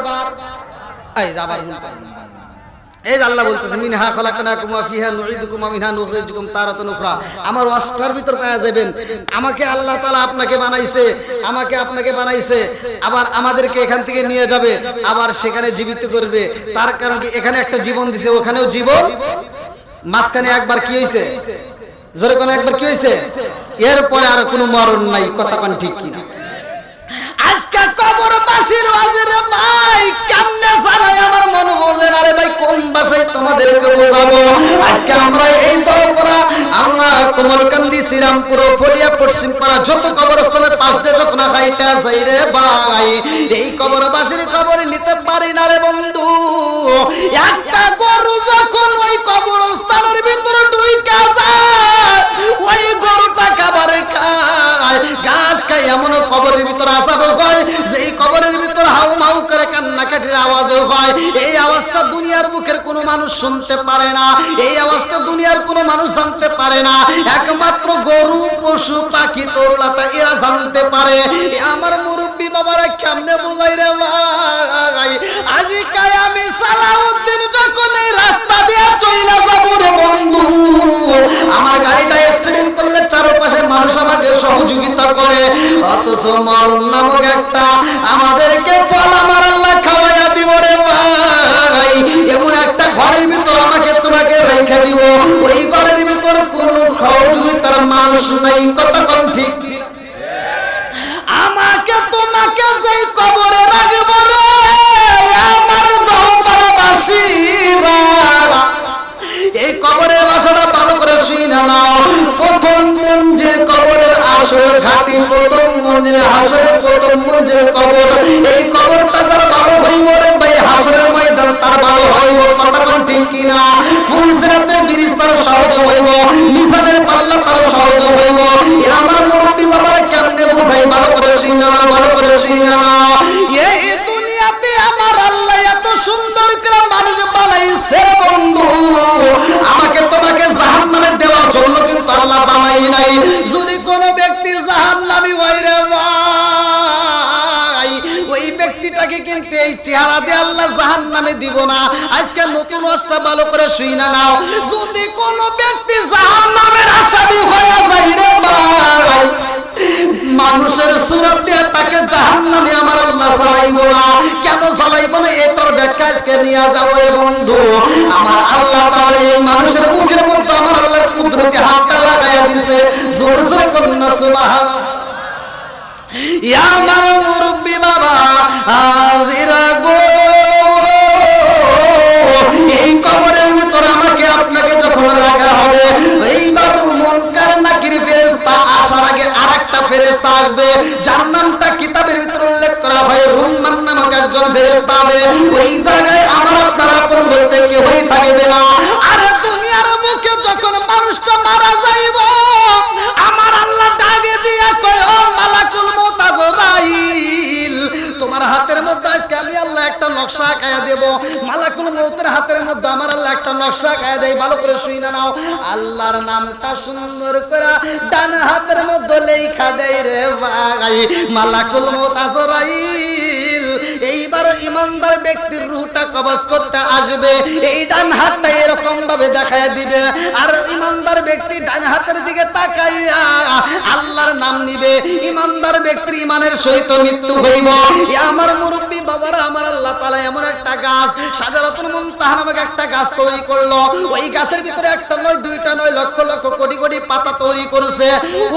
S1: এই যে আল্লাহ বলতেছে মিনহা খালাকনাকুম ওয়া ফিহা নুঈদুকুম ওয়া মিনহা নুখরিজুকুম তারাতান উখরা। আমার ওয়াজটার ভিতর পাওয়া যাবেন, আমাকে আল্লাহ তাআলা আপনাকে বানাইছে, আমাকে আপনাকে বানাইছে, আবার আমাদেরকে এখান থেকে নিয়ে যাবে, আবার সেখানে জীবিত করবে। তার কারণ কি এখানে একটা জীবন দিছে, ওখানেও জীবন। মাঝখানে একবার কি হইছে? জোরে কোন একবার কি হইছে? এরপরে আর কোনো মরণ নাই। কথা কোন ঠিক কিনা? আজকে কবরবাসীর ওয়াজের ভাই কেমনে চালাই আমার মন বোঝে না রে ভাই, কোন ভাষায় তোমাদেরকে বোঝাবো? আজকে আমরা এই দলপরা, আমরা কোমলকান্দি, শ্রীরামপুর, ফলিয়া, পশ্চিমপাড়া যত কবরস্থানের পাশ দিয়ে যখন হাইটা যাই রে ভাই, এই কবরবাসীর খবর নিতে পারি না রে বন্ধু। একটা গরু যখন ওই কবরস্থানের ভিতরে ঢুইকা যায়, ওই গরুটা খাবার খায়, ঘাস খায়, এমন কবরের ভিতরে আসাবো হয় যে এই কবরের ভিতর হাউ মাউ করে কান্নাকাটির আওয়াজও হয়। এই আওয়াজটা দুনিয়ার মুখের কোনো মানুষ শুনতে পারে না, এই আওয়াজটা দুনিয়ার কোনো মানুষ জানতে পারে না, একমাত্র গরু, পশু, পাখি, তরুলতা এরা জানতে পারে। আমার মুরব্বি বাবারা কেমনে বোঝাই রে ভাই? আজকাল আমি সালাউদ্দিন যখন এই রাস্তা দিয়ে চইলা যাবো রে বন্ধু, আমার গাড়িটা অ্যাক্সিডেন্ট করলে চারপাশে মানুষ আমাকে সহযোগিতা করে, অথচ মরণ নামক একটা আমাদেরকে ফল আমার আল্লাহ খাওয়াইয়া দিব রে ভাই। এমন একটা ঘরের ভিতর আমাকে তোমাকে রেখে দিব, ওই ঘরের ভিতর কোন সহযোগিতার মানুষ নাই। কথা কোন ঠিক? আমাকে তোমাকে যে কবরে রাখবো রে আমার দলপাড়াবাসীরা, এই কবরের বাসাটা ভালো করে শুনে নাও। প্রথম মঞ্জিল কবরের আসল ঘাটি, প্রথম মঞ্জিল হাসরের প্রথম মঞ্জিল কবর। এই কবরটা যার ভালো হইব রে ভাই, হাসরের ময়দান তার ভালো হইব। কথা কোন ঠিক কিনা? ফুলসিরাতে ব্রিজ তার সহজ হইব, মিজানের পাল্লা তার সহজ হইব। আমার মুরব্বি বাবারা কেমনে বোঝাই? ভালো করে শুনে নাও, ভালো করে শুনে নাও। এই দুনিয়াতে আমার আল্লাহ এত সুন্দর করে মানুষ বানাইছে বন্ধু, আমাকে তোমাকে জাহান্নামে দেওয়ার জন্য কিন্তু আল্লাহ বানাই নাই। যদি কোনো ব্যক্তি জাহান্নামী হয় রে ভাই, ওই ব্যক্তিটাকে কিন্তু এই চেহারা দিয়ে আল্লাহ জাহান্নামে দিব না। আজকে নতুন ওয়াজটা ভালো করে শুইনা নাও। যদি কোনো ব্যক্তি জাহান্নামের আসামি হয়ে যায় রে ভাই, মানুষের সুরত দিয়ে তাকে জাহান্নামে আমার আল্লাহ চালাইব না। কেন চালাইব না এটার ব্যাখ্যা আজকে নিয়ে যাও রে বন্ধু। আমার আল্লাহ তাআলা এই মানুষের মুখের মধ্যে আমার আল্লাহর কুদরতি হাতটা লাগাইয়া দিয়েছে। জোরে জোরে বলুন না সুবহানাল্লাহ। ইয়া আমার মুরব্বি বাবা হাজিরা গো, এই কবরের ভিতর আমাকে আপনাকে যখন রাখা হবে, এইবার মুনকার নাকির ফেরেশতা আসার আগে আরেকটা ফেরেশতা আসবে, যার নামটা কিতাবের ভিতর উল্লেখ করা হয় রুম্মান নামক একজন ফেরেশতা হবে। ওই জায়গায় আমার আপনার আপন বলতে কেউই থাকবে না। আর দুনিয়ার মুখে যখন মানুষটা মারা যাইব, আমার আল্লাহ ডাকে দিয়া কয় ও মালাকুল মউত আজরাইল, তোমার হাতের মধ্যে আজকে আমি আল্লাহ একটা নকশা আঁকায়া দেব। মালাকুল মউতের হাতের মধ্যে আমার আল্লাহ একটা নকশা আঁকায়া দেয়। ভালো করে শুনে নাও। আল্লাহর নামটা সুন্দর করে ডান হাতের মধ্যে লেখা দেয় রে ভাই, মালাকুল মউত আজরাইল। এইবার ইমানদার ব্যক্তির রূহটা কবজ করতে আসবে, এই ডান হাতটা এরকম ভাবে দেখায় দিবে, আর ইমানদার ব্যক্তি ডান হাতের দিকে তাকাইয়া আল্লাহর নাম নিবে। ইমানদার ব্যক্তির ইমানের সহিত মৃত্যু হইব। আমার মুরব্বী বাবারা, আমার আল্লাহ তাআলা এমন একটা গাছ, শাজারাতুল মুনতাহা নামক একটা গাছ তৈরি করলো। ওই গাছের ভিতরে একটা নয়, দুইটা নয়, লক্ষ লক্ষ কোটি কোটি পাতা তৈরি করেছে।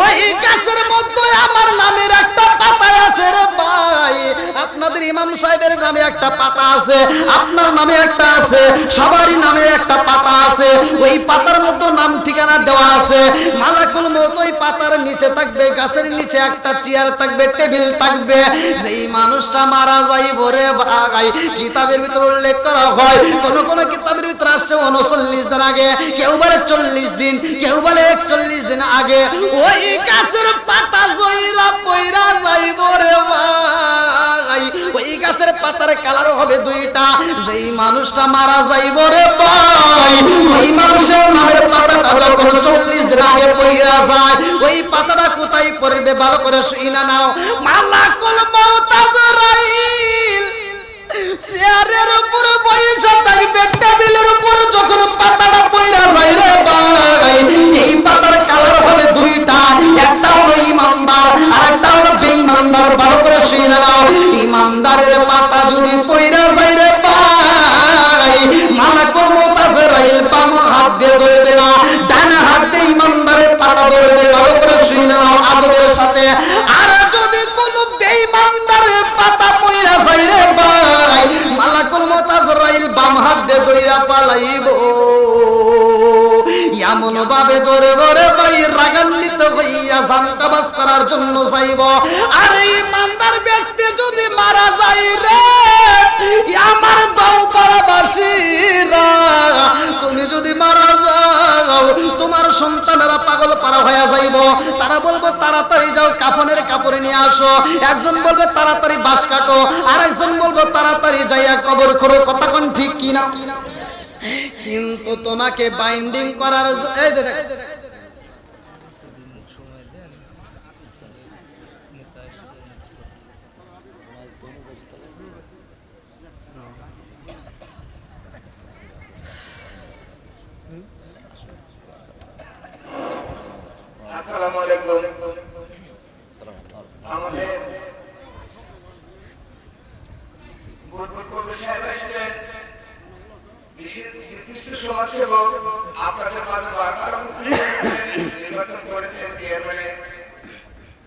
S1: ওই গাছের মধ্যে আমার নামের একটা পাতা আছে রে ভাই। আপনাদের ইমাম সাহেবের নামে একটা পাতা আছে, আপনার নামে একটা আছে, সবারই নামে একটা পাতা আছে। ওই পাতার মধ্যে নাম ঠিকানা দেওয়া আছে। মালাকুল মউত ওই পাতার নিচে থাকবে, গাছের নিচে একটা চেয়ার থাকবে, টেবিল থাকবে। যেই মানুষটা মারা যাইব রে ভাই, কিতাবের ভিতরে উল্লেখ করা হয়, কোন কোন কিতাবের ভিতরে আসছে 39 দিন আগে, কেউ বলে 40 দিন, কেউ বলে 41 দিন আগে ওই গাছের পাতা জইরা পইরা যাইব রে ভাই। ওই গাছের পাতার কালার হবে দুইটা। যেই মানুষটা মারা যাইব রে ভাই, ওই মানুষের নামের পাতাটা যখন 40 দিন আগে পইরা যায়, ওই পাতাটা কোথায় পড়বে ভালো করে শুইনা নাও। মালাকুল মউত আজরাইল চেয়ারের উপরে বসে থাকবে, টেবিলের উপরে যখন পাতাটা পইরা যায় রে ভাই, এই পাতার কালার হবে দুইটা, একটা হলো ইমানদার আর একটা হলো বেঈমানদার। ভালো করে শুনে নাও, ইমানদারের পাতা যদি পইরা যায় রে ভাই, মালাকুল মউত আজরাইল বাম হাত দিয়ে ধরবে না, ডান হাত দিয়ে ইমানদারের পাতা ধরবে। ভালো করে শুনে নাও আদবের সাথে। আর যদি কোন বেঈমানদারের পাতা পইরা যায় রে ভাই, মালাকুল মউত আজরাইল বাম হাত দিয়ে ধইরা পালাইব। এমন ভাবে ধরব রে ভাই, রাগান্বিত হইয়া জান কবজ করার জন্য যাইব। আর ইমানদার ব্যক্তি যদি মারা যায় রে, আমার দৌপাড়াবাসীরা, তুমি যদি মারা যাও, তোমার সন্তানেরা পাগল পারা হয়ে যাইব। তারা বলবো তাড়াতাড়ি যাও, কাফনের কাপড় নিয়ে আসো। একজন বলবে তাড়াতাড়ি বাঁশ কাটো, আর একজন বলবো তাড়াতাড়ি যাইয়া কবর করো। কথা কোন ঠিক কিনা? কিন্তু তোমাকে বাইন্ডিং করার এই যে দেখ,
S2: আসসালামু আলাইকুম। আমাদের বিশিষ্ট সমাজসেবক আপনাদের মাঝে বারবার নির্বাচন করেছেন চেয়ারম্যানে,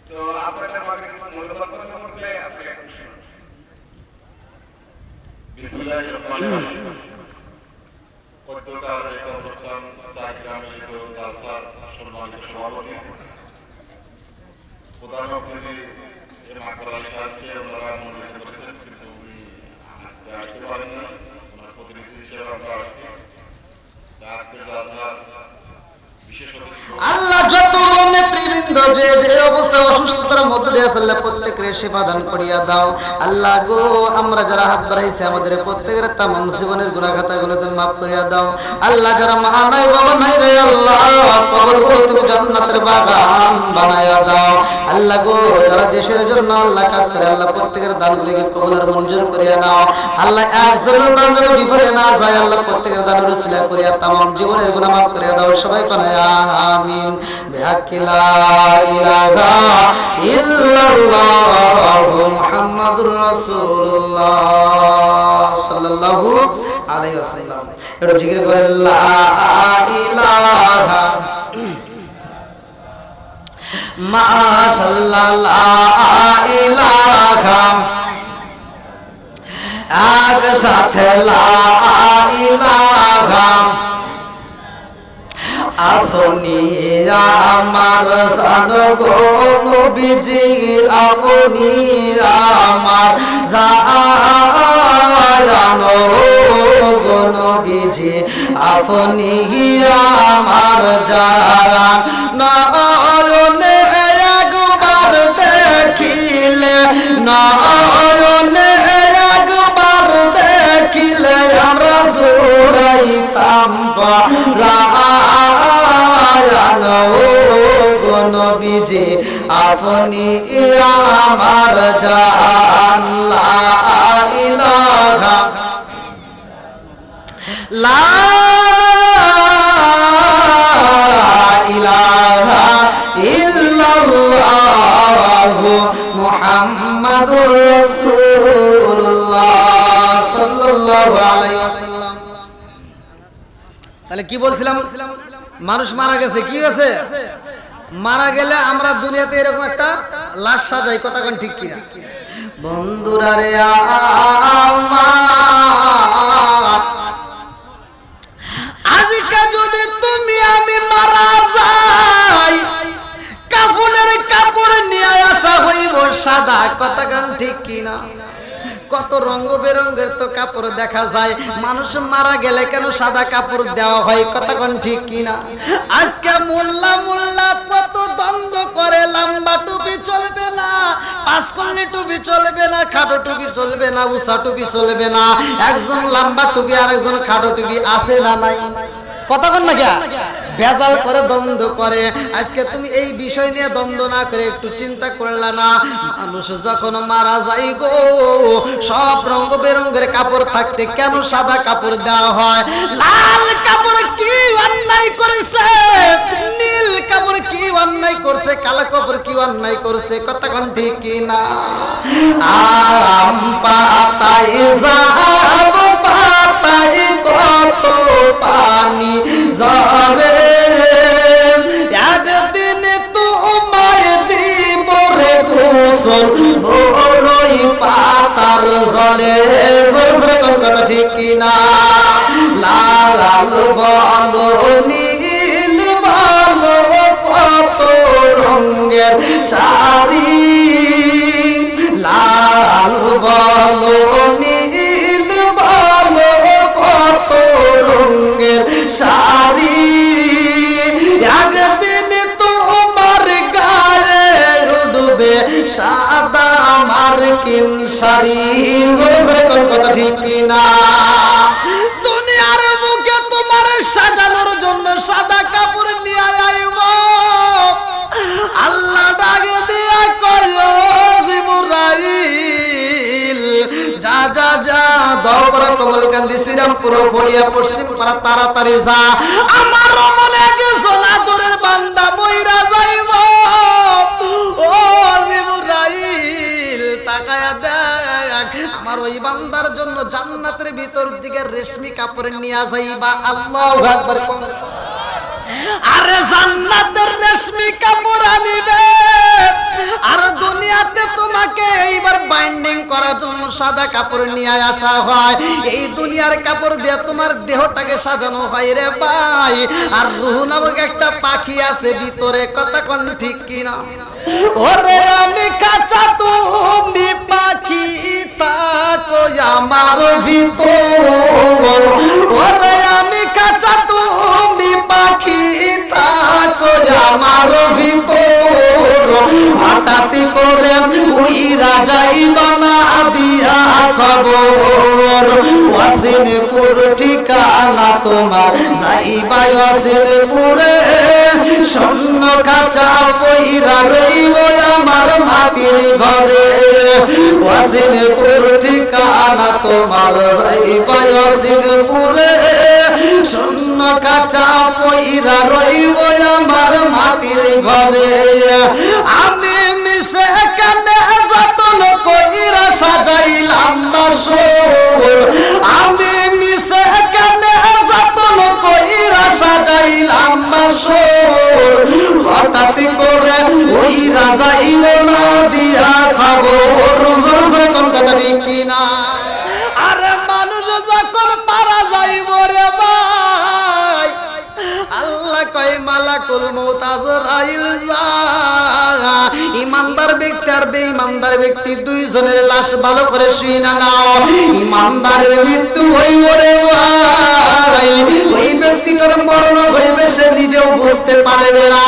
S2: তো আপনাদের মাঝে কিছু মূল্যবান কথা বললে আপনাকে এখন শুনুন।
S3: বিসমিল্লাহির রহমানির রহিম। পদ্মকার এক অবস্থান চারগ্রাম মিলিত জালসার সম্মানিত সভাপতি প্রধান অতিথি এম আকবর আলী সাহেবকে ওনারা মনোনীত করেছেন, কিন্তু উনি আজকে আসতে পারেন না। ওনার প্রতিনিধি হিসেবে আমরা আসছি। আজকে জালসার বিশেষ অতিথি
S1: আল্লাহ যতগুলো নেতৃবৃন্দ যে যে অবস্থায় অসুস্থতার মধ্যে দিয়ে আছে, আল্লাহ প্রত্যেকের সেবা দান করিয়া দাও। আল্লাহ গো, আমরা যারা হাত বাড়াইছি আমাদের প্রত্যেকের তামাম জীবনের গুনাহ খাতাগুলো তুমি মাফ করিয়া দাও। আল্লাহ যারা মা নাই বাবা নাই রে আল্লাহ, কবরগুলো তুমি জান্নাতের বাগান বানায়া দাও। আল্লাহ গো, যারা দেশের জন্য আল্লাহ কাজ করে, আল্লাহ প্রত্যেকের দানগুলিকে কবুল আর মঞ্জুর করিয়া নাও। আল্লাহ একজনের দানের বিপদে না যায়, আল্লাহ প্রত্যেকের দানের উসিলা করিয়া তামাম জীবনের গুনাহ মাফ করিয়া দাও। সবাই কোনা আমিন। বিহাক্কি লা ইলাহা ইল্লাল্লাহু মুহাম্মাদুর রাসূলুল্লাহ সাল্লাল্লাহু আলাইহি ওয়াসাল্লাম। একটু জিকির করে লা ইলাহা মাশাআল্লাহ, লা ইলাহা একসাথে লা ইলাহা। আপনি আমার জান গো নবীজি, আপনি আমার জান গো নবীজি, আপনি আমার জান। নয়নে একবার দেখিলে, নয়নে একবার দেখিলে আমরা জুড়াইতাম পরায়ণ গো নবীজি, আপনি আমার জান। লা ইলাহা লা ইলাহা ইল্লাল্লাহু মুহাম্মাদুর রাসূলুল্লাহ সাল্লাল্লাহু আলাইহি ওয়াসাল্লাম। তাহলে কি বলছিলাম? মানুষ মারা গেছে, কি গেছে? মারা গেলে আমরা দুনিয়াতে এরকম একটা লাশ সাজাই, কথা কোন ঠিক কিনা? বন্ধুরা রে আমার, আজকে যদি তুমি আমি মারা যাই, কাফনের কাপড় নিয়ে আসা হইব সাদা, কথা কোন ঠিক কিনা? কত রঙ বেরঙের তো কাপড় দেখা যায়, মানুষ মারা গেলে কেন সাদা কাপড় দেওয়া হয়, কথা কোন ঠিক কিনা? আজকে মোল্লা মোল্লা কত দ্বন্দ্ব করে, লম্বা টুপি চলবে না, পাঁচকল্লি টুপি চলবে না, খাটো টুপি চলবে না, উষা টুপি চলবে না, একজন লম্বা টুপি আর একজন খাটো টুপি আছে না নাই, কথা কোন না কে? ভেজাল করে দ্বন্দ্ব করে। আজকে তুমি এই বিষয় নিয়ে দ্বন্দ্ব না করে একটু চিন্তা করলা না? মানুষ যখন মারা যায় গো, সব রঙ বেরঙের কাপড় থাকতে কেন সাদা কাপড় দেওয়া হয়? লাল কাপড় কি অন্যায় করেছে? নীল কাপড় কি অন্যায় করছে? কালো কাপড় কি অন্যায় করছে? কথা কোন ঠিক কিনা? আম পাতায় যাব পাতায় কত পানি জলে, একদিন তোমায় দিব রে গোসল বড়ই পাতার জলে, জোরে জোরে কোন কথা ঠিক কিনা? লাল বলো নীল বলো কত রঙের শাড়ি, লাল বলো নীল বলো কত রঙের শাড়ি, একদিন তোমার গায়ে উঠবে সাদা মার্কিন শাড়ি, কোন কথা ঠিক কিনা? দুনিয়ার বুকে তোমার সাজানোর জন্য সাদা কাপড় নিয়ে আইব, আল্লাহ ডাকে দিয়া কয় জিবরাইল যা যা যা, দরবার কমলকান্দি শ্রীরামপুর ফড়িয়া পশ্চিম পাড়া, তাড়াতাড়ি যা, আমার মনে কিছু আদরের বান্দা মইরা যাইব। ও জিবরাইল তাকায়া দেখ, আমার ওই বান্দার জন্য জান্নাতের ভিতর দিকে রেশমি কাপড় নিয়ে যাইবা। আল্লাহু আকবার। আরে জান্নাতের রেশমি কাপড় আনিবে, আর দুনিয়াতে তোমাকে এইবার বাইন্ডিং করার জন্য সাদা কাপড় নিয়ে আসা হয়। এই দুনিয়ার কাপড় দিয়ে তোমার দেহটাকে সাজানো হয় রে ভাই। আর রূহ নামক একটা পাখি আছে ভিতরে, কথা কোন ঠিক কিনা? ওরে আমি কাঁচা তুমি পাখি থাকো আমার ভিতর, ওরে আমি কাঁচা তুমি পাখি থাকো আমার ভিতর, হঠাৎ করে উইরা যাইবা না দিয়া খবর, ওয়াসিনপুর ঠিকানা তোমার, যাইবা ওয়াসিনপুরে, স্বর্ণ কাঁচা পইরা রইব আমার মাটির ঘরে, ওয়াসিনপুর ঠিকানা তোমার, যাইবা ওয়াসিনপুরে, স্বর্ণ কাঁচা পইরা রইব আমার মাটির ঘরে। আমি মিশে কানে যতন কইরা সাজাইলাম বাসর, আমি মিশে কানে যতন কইরা সাজাইলাম বাসর, হঠাৎ করে ওই রাজাইল না দিয়া খবর, জোরে জোরে কোন কথা ঠিক কিনা? আরে মানুষ যখন পারা যাইব রে ভাই, আল্লাহ কয় মালাকুল মউত আজরাইল যা, ইমানদার ব্যক্তি আর বেঈমানদার ব্যক্তি দুইজনের লাশ ভালো করে শুইনা নাও। ইমানদারের মৃত্যু হইব রে ভাই, ওই ব্যক্তিটার মরণ হইবে সে নিজেও বুঝতে পারবে না।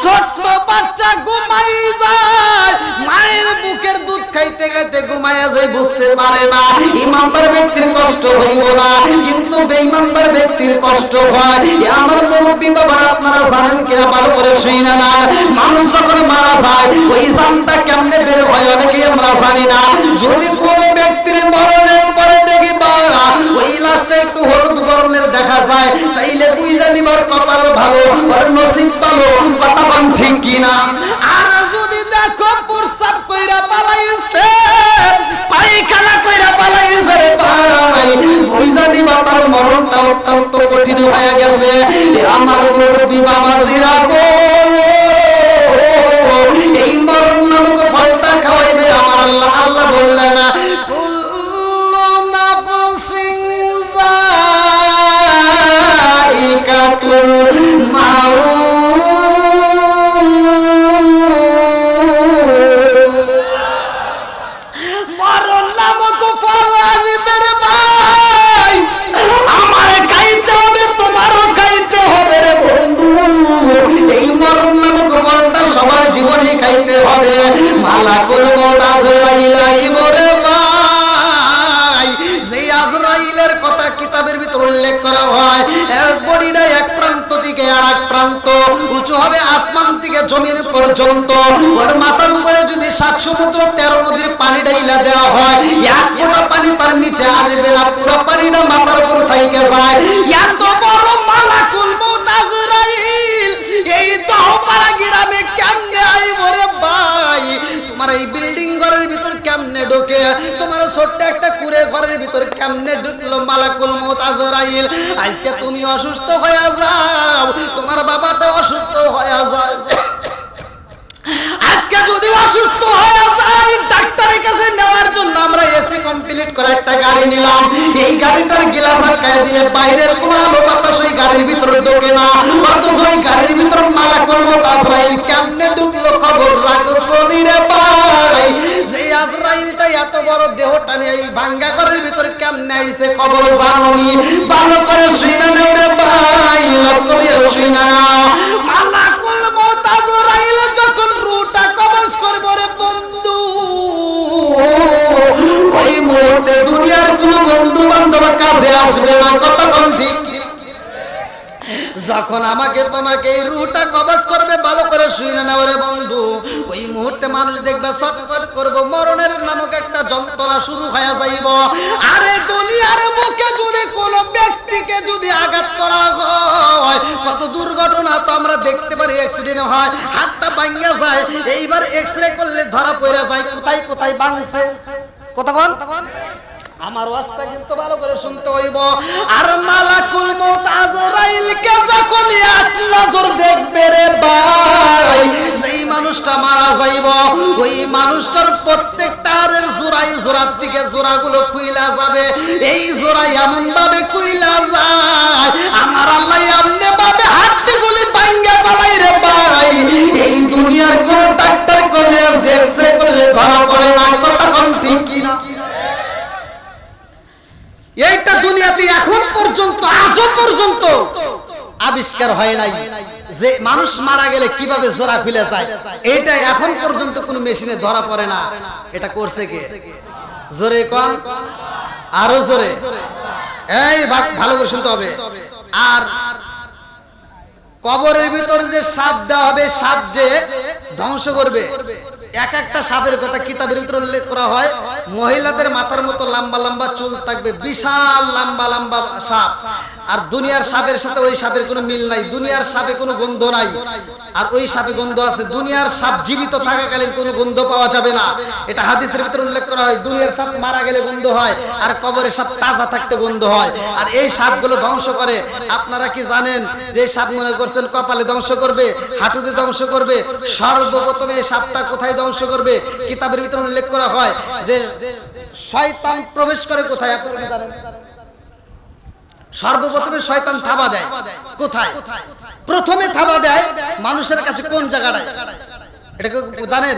S1: ছোট্ট বাচ্চা ঘুমাই যায়, মায়ের বুকের দুধ খাইতে খাইতে ঘুমাইয়া যায়, বুঝতে পারে না। ইমানদার ব্যক্তির কষ্ট হইব না, কিন্তু বেঈমানদার ব্যক্তির কষ্ট হয়। আমার মুরব্বী বাবা আপনারা জানেন কিনা ভালো করে শুইনা না, মানুষ যখন মারা যায় ওই জানটা কেমনে বের হয় অনেকেই আমরা জানি না। যদি কোনো ব্যক্তির মরণে তাইলে বুঝা নিবার কপাল ভালো, ওর নসিব ভালো, কথা বল ঠিক কিনা? আর যদি দেখো প্রসাব কইরা পালাইছে, পায়খানা কইরা পালাইছে রে ভাই, বুঝা নিবার তার মরণটা অত্যন্ত কঠিন হয়ে গেছে। আমার মুরব্বি বাবাজিরা গো, এই মরণ নামক ফলটা খাওয়াইবে আমার আল্লাহ। আল্লাহ বললেন না কুল্লু নাফসিন যায়িকাতুল মাউত, মরণ নামক ফল আসবে রে ভাই, আমার খাইতে হবে, তোমারও খাইতে হবে রে বন্ধু। এই মরণ নামক ফলটা সবার জীবনে খাইতে হবে। মালাকুল মউত আজরাইল আইব রে ভাই, যেই আজরাইলের কথা কিতাবের ভিতর উল্লেখ করা হয়, এর বডিটা এক প্রান্ত থেকে আরেক প্রান্ত উঁচু হবে, আসমান থেকে জমিন পর্যন্ত। ওর মাথার উপরে যদি 7 সমুদ্র 13 নদীর পানি ঢাইলা দেওয়া হয়, এক ফোঁটা পানি তার নিচে আসবে না, পুরো পানিটা মাথার উপর থাইকে যায়। এত বড় মালাকুল মউত আজরাইল এই দহপাড়া গ্রামে কেমনে আইব রে ভাই? তোমার এই বিল্ডিং ঘরের ভিতর কেমনে ঢোকে? তোমার ছোট্ট একটা কুড়ে ঘরের ভিতর কেমনে ঢুকলো মালাকুল মউত আজরাইল? আজকে তুমি অসুস্থ হয়ে যাও, তোমার বাবাটা অসুস্থ হয়ে যায়, আজকে যদি অসুস্থ হয়ে যায়, ডাক্তারের কাছে নেওয়ার জন্য আমরা এসি কমপ্লিট করে একটা গাড়ি নিলাম। এই গাড়িটার গ্লাস আটকায় দিয়ে বাইরের কোনো আলো বাতাস ওই গাড়ির ভিতরে ঢোকে না, অথচ ওই গাড়ির ভিতরে মালাকুল মউত আজরাইল কেমনে ঢুকলো খবর রাখছো নি রে ভাই? যে আজরাইলটা এত বড় দেহটা নিয়ে এই ভাঙ্গা ঘরের ভিতরে কেমনে আইছে খবর জানোনি? ভালো করে শুইনা নেও রে ভাই, লক্ষ্য দিয়ে শুইনা নাও। মালাকুল মউত আজরাইল যখন রূহটা কবজ করবে রে বন্ধু, ওই মুহূর্তে দুনিয়ার কোনো বন্ধু বান্ধব কাছে আসবে না, কথা বল ঠিক? যখন আমাকে তোমাকে এই রূহটা কবজ করবে, ভালো করে শুনে নাও রে বন্ধু, ওই মুহূর্তে মানুষ দেখবে ছটফট করব, মরণের নামক একটা যন্ত্রণা শুরু হয়ে যাইব। আরে দুনিয়ার মুখে যদি কোনো ব্যক্তিকে যদি আঘাত করা হয়, কত দুর্ঘটনা তো আমরা দেখতে পারি, অ্যাক্সিডেন্ট হয়, হাতটা ভাঙা যায়, এইবার এক্সরে করলে ধরা পড়ে যায় কোথায় কোথায় ভাঙছে। কতক্ষণ আমার ওয়াজটা কিন্তু ভালো করে শুনতে হইব। আর মালাকুল মউত আজরাইলকে যখন এক নজর দেখবে রে ভাই, যেই মানুষটা মারা যাইব, ওই মানুষটার প্রত্যেকটা হাড়ের জোড়ায় জোড়ার দিকে জোড়াগুলো খুইলা যাবে। এই জোড়া এমন ভাবে খুইলা যায়, আমার আল্লাহ এমনি ভাবে হাড়গুলি ভাঙ্গা পালাই রে ভাই, এই দুনিয়ার কোন ডাক্তার কবে দেখছে করলে ধরা পড়ে না, কথা কোন ঠিক কিনা? এইটা দুনিয়াতে এখন পর্যন্ত আজও পর্যন্ত আবিষ্কার হয় নাই যে মানুষ মারা গেলে কিভাবে জোড়া খুলে যায়। এইটা এখন পর্যন্ত কোনো মেশিনে ধরা পড়ে না। এটা করছে কে? জোরে কোন, আরো জোরে, এই ভালো করে শুনতে হবে। আর কবরের ভিতর যে সাপ দেওয়া হবে, সাপ যে ধ্বংস করবে, এক একটা সাপের কথা কিতাবের ভিতরে উল্লেখ করা হয়। মহিলাদের মাথার মতো লম্বা লম্বা চুল থাকবে, বিশাল লম্বা লম্বা সাপ। আর দুনিয়ার সাপের সাথে ওই সাপের কোনো মিল নাই, দুনিয়ার সাপে কোনো গন্ধ নাই, আর ওই সাপে গন্ধ আছে। দুনিয়ার সাপ জীবিত থাকাকালীন কোনো গন্ধ পাওয়া যাবে না, এটা হাদিসের ভিতরে উল্লেখ করা হয়। দুনিয়ার সাপ মারা গেলে গন্ধ হয়, আর কবরের সাপ তাজা থাকতে গন্ধ হয়। আর এই সাপগুলো ধ্বংস করে। আপনারা কি জানেন যে সাপ মনে করছেন কপালে ধ্বংস করবে, হাঁটুতে ধ্বংস করবে? সর্বপ্রথমে এই সাপটা কোথায় ধ্বংস করবে? কিতাবের ভিতরে উল্লেখ করা হয় যে শয়তান প্রবেশ করে কোথায়? আপনারা কি জানেন? সর্বপ্রথমে শয়তান থাবা দেয় কোথায়? প্রথমে থাবা দেয় মানুষের কাছে কোন জায়গাটায়? এটা জানেন?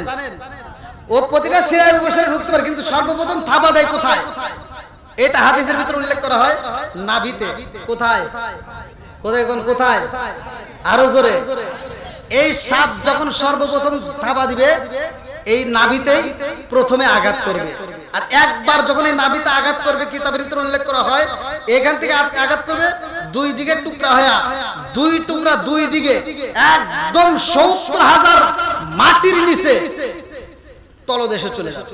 S1: ও প্রতিটা শিরায় উপশিরায় ঢুকতে পারে, কিন্তু সর্বপ্রথম থাবা দেয় কোথায়? এটা হাদিসের ভিতরে উল্লেখ করা হয়, নাভিতে। কোথায়? কোথায় কোন কোথায়? আরো জোরে। এই সাপ যখন সর্বপ্রথম থাবা দিবে, এই নাভিতেই প্রথমে আঘাত করবে। আর একবার যখন এই নাভিতে আঘাত করবে, কিতাবের ভিতরে উল্লেখ করা হয় এখান থেকে আঘাত করবে, দুই দিকে টুকরা হয়ে, দুই টুকরা দুই দিকে একদম ৭০,০০০ মাটির নিচে তলদেশে চলে যাবে,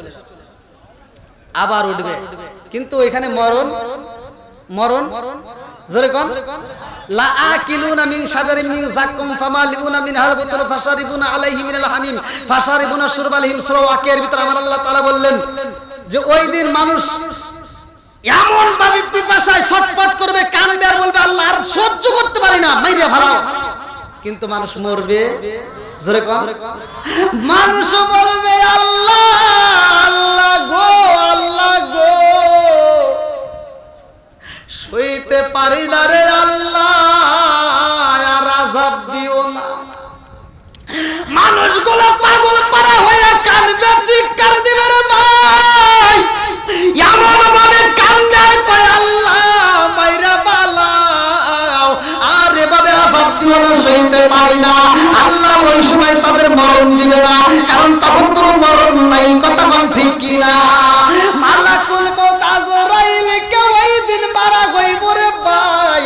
S1: আবার উঠবে। কিন্তু এখানে মরণ জোরে কোন লা আকিলুনা মিন শাজারিন মিন যাক্কুম ফামালিউনা মিনহাল বুতুন ফাশারিবুনা আলাইহি মিনাল হামিম ফাশারিবুনা শুরবাল হিম। সূরা ওয়াকিয়ার ভিতরে আমার আল্লাহ তাআলা বললেন যে ওই দিন মানুষ এমন ভাবে পিপাসায় ছটফট করবে, কাঁদবে আর বলবে আল্লাহ আর সহ্য করতে পারি না, মাইরা ভালো। কিন্তু মানুষ মরবে, জোরে কোন মানুষ বলবে আল্লাহ আল্লাহ গো আল্লাহ গো সইতে পারি না রে আল্লাহ, আর আযাব দিও না। মানুষগুলো পাগল পারা হয়ে কাঁদবে, চিৎকার দিবে রে ভাই, এমন ভাবে কাঁদবে আর কয় আল্লাহ মাইরা বালাও, আর এভাবে আযাব দিও না, সইতে পারি না। আল্লাহ ওই সময় তাদের মরণ দিবে না, কারণ তখন কোনো মরণ নাই। কথা কোন ঠিক কি না? মালাকুল মউত আজরাইলকে ওই দিন মারা হইব রে ভাই।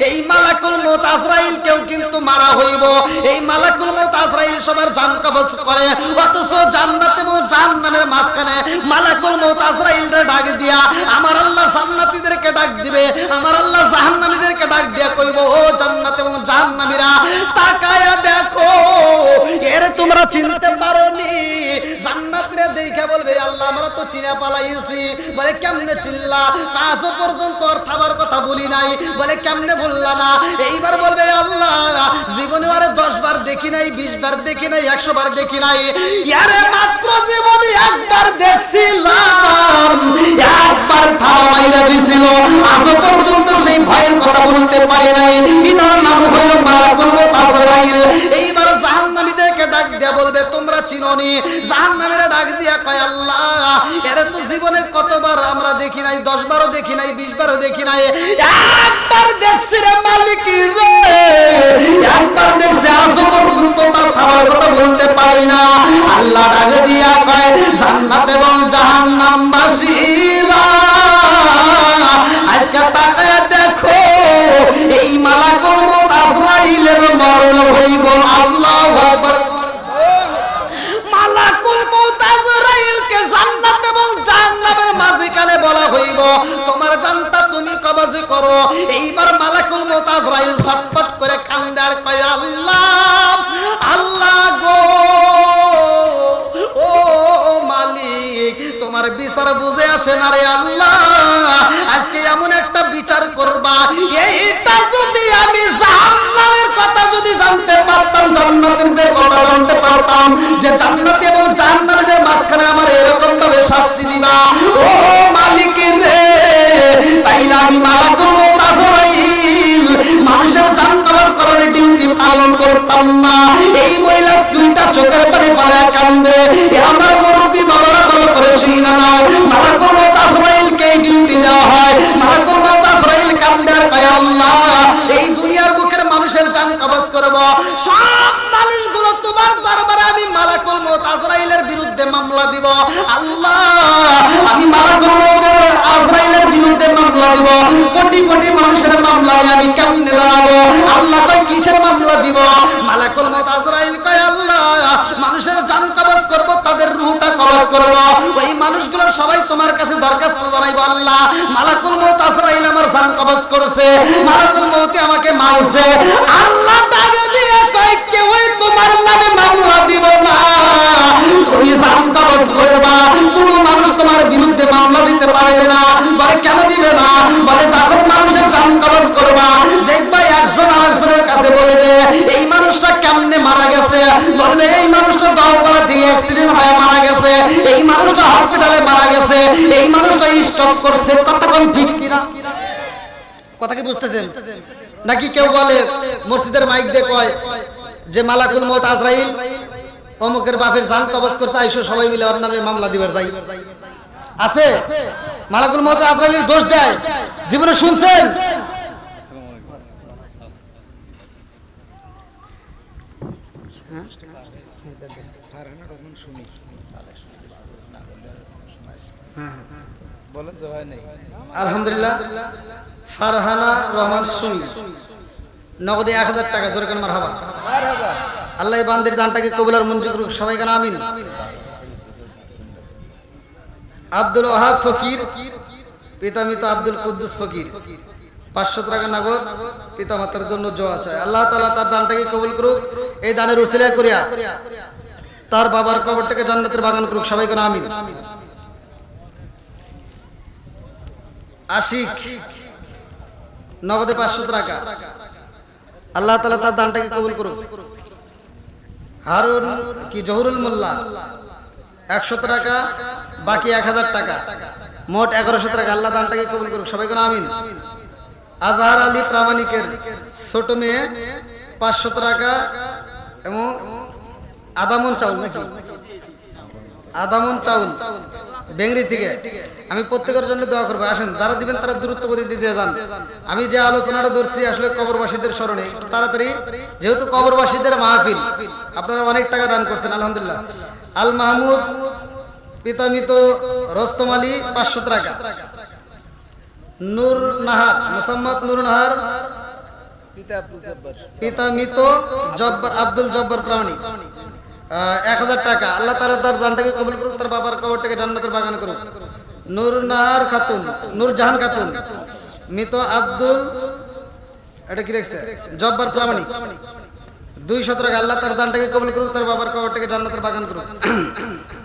S1: এই মালাকুল মউত আজরাইলকেও কিন্তু মারা হইব। এই মালাকুল মউত আজরাইল সবার জান কবজ করে, অথচ জান্নাত এবং জাহান্নামের মাঝখানে মালাকুল মউত আজরাইলরে ডাক দিয়া আমার আল্লাহ জান্নাতীদেরকে ডাক দিবে, আমার আল্লাহ জাহান্নামীদেরকে ডাক দিয়া কইব ও জান্নাত এবং জাহান্নামীরা তাকায়া দেখো, এর তোমরা চিনতে পারোনি। জান্নাতীরা দেখে বলবে আল্লাহ আমরা তো চিনা পালাইছি। বলে কেমনে চিল্লা? আজও পর্যন্ত আর থাবার কথা বলি নাই। বলে কেমনে বললা না? এইবার বলবে আল্লাহ জীবনে আরে 10 বার দেখি নাই, 20 বার দেখি নাই, 100 বার দেখি নাই, আরে মাত্র জীবনে একবার দেখছিলাম, একবার থাবা মাইরা দিছিল, আজও পর্যন্ত সেই ভয়ের কথা বলতে পারি নাই। ইনার নাম হইল মালাকুল মউত আজরাইল। এইবার জাহান্নামীদেরকে ডাক দিয়া বলবে তোমরা চিনোনি? জাহান্নামীরা ডাক দিয়া কয় আল্লাহ এর তো জীবনে কতবার আমরা দেখি নাই, 10 বারও দেখি নাই, 20 বারও দেখি নাই, একবার দেখছি রে মালিক রে, একবার দেখছি, আজও পর্যন্ত তার খাবার কথা বলতে পারি না। আল্লাহ ডাক দিয়া কয় জান্নাত এবং জাহান্নামবাসীরা আজকে তাকায়া দেখো, এই মালাকুল মউত আজরাইলের মরণ হইব। আল্লাহু আকবার। মালাকুল মউত আজরাইলকে জান্নাত এবং জাহান্নামের মাঝখানে বলা হইব তোমার জানটা তুমি কবজ করো। এইবার মালাকুল মউত আজরাইল ছটফট করে কান্দে আর কয় আল্লাহ আল্লাহ গো ও মালিক তোমার বিচার বুঝে আসে না রে আল্লাহ, আজকে এমন একটা বিচার করবা, এইটা যদি আমি জাহান্নামের কথা যদি জানতে পারতাম, জান্নাতীদের কথা জানতে পারতাম, যে জান্নাতি এবং জাহান্নামীদের মাঝখানে আমার এরকম ভাবে শাস্তি দিবা ও মালিক রে, তাইলে আমি মালাকুল মউত আজরাইল মানুষের জান কবজ করার ডিউটি পালন করতাম না। এই মহিলা দুইটা চোখের পানি ফেলে কান্দে। আমার মুরব্বী বাবারা ভালো করে শুনে নাও, মালাকুল মউত আজরাইলকে ডিউটি দেওয়া হয়। মালাকুল মউত আজরাইল কান্দে আর কয় আল্লাহ এই দুনিয়ার বুকের মানুষের জান কবজ করব, সব মানুষগুলো তোমার দরবারে আমি মালাকুল মউত আজরাইলের বিরুদ্ধে মামলা দিব। আল্লাহ আমি মালাকুল মউত আজরাইলের বিরুদ্ধে মামলা দিব, কোটি কোটি মানুষের মামলা আমি কেমনে দাঁড়াবো? আল্লাহ কয় কিসের মামলা দিব? মালাকুল মউত আজরাইল কয় আল্লাহ মানুষের জান কবজ করব, তাদের রূহটা কবজ করব। ওই মানুষগুলো সবাই তোমার কাছে দরখাস্ত জানাইবো আল্লাহ মালাকুল মউত আজরাইল আমার জান কবজ করছে, মালাকুল মউত আমাকে মারছে। আল্লাহ ডাকে দিয়ে কয় কেউই তোমার নামে মামলা দিব না, তুমি জান কবজ করবা, কোনো মানুষ তোমার বিরুদ্ধে মামলা দিতে পারবে না। বলে কেন দিবে না? বলে যখন মানুষের জান কবজ করবা দেখবা একজন আরেকজনের কাছে বলবে এই মানুষটা কেমনে মারা গেছে, বলবে এই মানুষটা দলপাড়া দিয়ে অ্যাক্সিডেন্ট হয়ে মারা গেছে, এই মানুষটা হসপিটালে মারা গেছে, এই মানুষটা স্ট্রোক করছে। কথা কোন ঠিক কিনা? কথা কি বুঝতেছেন? নাকি কেউ বলে মসজিদের মাইক দিয়ে কয় যে মালাকুল মউত আজরাইল অমুকের বাপের জান কবজ করছে, আইসো সবাই মিলে ওর নামে মামলা দিবার যাই। আছে মালাকুল মউত আজরাইলের দোষ দেয়? জীবনে শুনছেন? আলহামদুলিল্লাহ ফারহানা রহমান সুমি নগদে 1000 টাকা, জোরে কেন মারহাবা। আল্লাহ এই বান্দির দানটাকে কবুল আর মঞ্জুর করুক, সবাই কেন আমিন। আব্দুল ওয়াহাব ফকির, পিতা মৃত আব্দুল কুদ্দুস ফকির, 500 টাকা নগদ পিতা মাতার জন্য দোয়া চায়। আল্লাহ তাআলা তার দানটাকে কবুল করুক। এই দানের উসিলা করিয়া তার বাবার কবরটাকে জান্নাতের বাগান করুক। সবাই কোন আমিন। আশিক নগদে 500 টাকা। আল্লাহ তাআলা তার দানটাকে কবুল করুক। হারুন কি জহুরুল মোল্লা 100 টাকা, বাকি 1000 টাকা, মোট 1100 টাকা। আল্লাহ দানটাকে কবুল করুক। সবাই কোন আমিন। আজহার আলী প্রামাণিকের ছোট মেয়ে 500 টাকা এবং আদামন চাউল বেংরি থেকে। আমি প্রত্যেকের জন্য দোয়া করবো। আসেন, যারা দিবেন তারা দ্রুত গতিতে দিয়ে যান। আমি যে আলোচনাটা ধরছি আসলে কবরবাসীদের স্মরণে একটু তাড়াতাড়ি, যেহেতু কবরবাসীদের মাহফিল, আপনারা অনেক টাকা দান করছেন আলহামদুলিল্লাহ। আল মাহমুদ পিতা মৃত রস্তম আলী 500 টাকা। নূর নাহার মোসাম্মদ নূর নাহার পিতা মৃত আব্দুল জব্বার প্রামাণিক 1000 টাকা। আল্লাহ তাআলা তার জানটাকে কবুল করুক, তার বাবার কবরটাকে জান্নাতের বাগান করুক। নূরজাহান খাতুন মৃত আব্দুল এটা কি লিখছে জব্বার প্রামাণিক 200 টাকা। আল্লাহ তার দানটাকে কবুল করুক, তার বাবার কবরটাকে জান্নাতের বাগান করুক।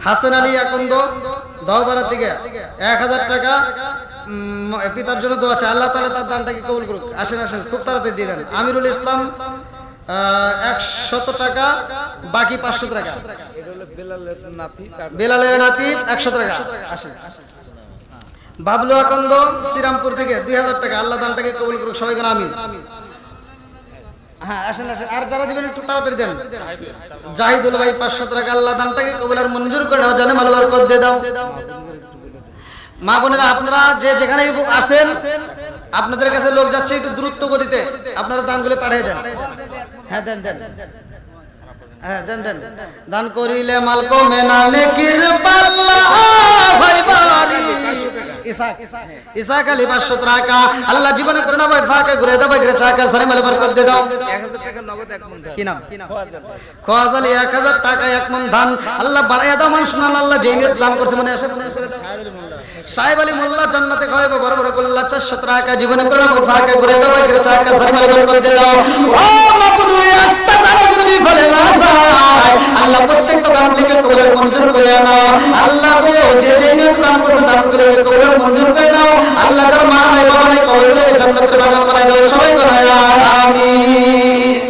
S1: হাসান আলী আকন্দ দহবারা থেকে 1000 টাকা পিতার জন্য দোয়া চাই। আল্লাহ তাআলা তার দানটাকে কবুল করুক। আসেন খুব তাড়াতাড়ি দিয়ে দেন। আমিরুল ইসলাম 100 টাকা, বাকি 500 টাকা। বেলালের নাতি 100 টাকা। আসেন। বাবলু আকন্দ শ্রীরামপুর থেকে 2000 টাকা। আল্লাহ দানটাকে কবুল করুক। সবাই কোন আমিন। হ্যাঁ আসেন। আর যারা দিবেন একটু তাড়াতাড়ি দেন। জাহিদুল ভাই 500 টাকা। আল্লাহ দানটাকে কবুল আর মঞ্জুর করে নাও, জানে মাল বরকত দিয়ে দাও। মা বোনেরা, আপনারা যে যেখানে আসেন, আপনাদের কাছে লোক যাচ্ছে, একটু দ্রুত গতিতে আপনারা দানগুলো পাঠিয়ে দেন। হ্যাঁ দেন। হ্যাঁ দেন। দান করিলে মাল কমে না, নেকির পাল্লা হয় ভারী। ইসাক আলী 500 টাকা। আল্লাহ জীবনে করোনা বাট ফাঁকা ঘুরে দাও, বাইরে টাকা সারে মাল বরকত দিয়ে দাও।
S2: 1000 টাকা নগদ এক মন।
S1: কি নাম? খোয়াজ আলী 1000 টাকা 1 মন ধান। আল্লাহ বাড়াইয়া দাও মান শুনান। আল্লাহ যেই নিয়ত দান করছে মনে আসে করে দাও। সাহেব আলী মোল্লা জান্নাতে খাওয়াবে বড় বড় গোল্লা 400 টাকা। জীবনে করোনা বাট ফাঁকা ঘুরে দাও, বাইরে টাকা সারে মাল বরকত দিয়ে দাও। ও মাবুদুরে একটা দান যদি ফলে না যায়, আল্লাহ প্রত্যেকটা দান লিখে কবুল মঞ্জুর করে নাও। আল্লাহ গো, যে যে নিয়ত দান করবে দান করে কবুল মঞ্জুর করে নাও। আল্লাহ যার মা নাই বাবা নাই কবরটাকে জান্নাতের বাগান বানাই দাও। সবাই বলে আমিন।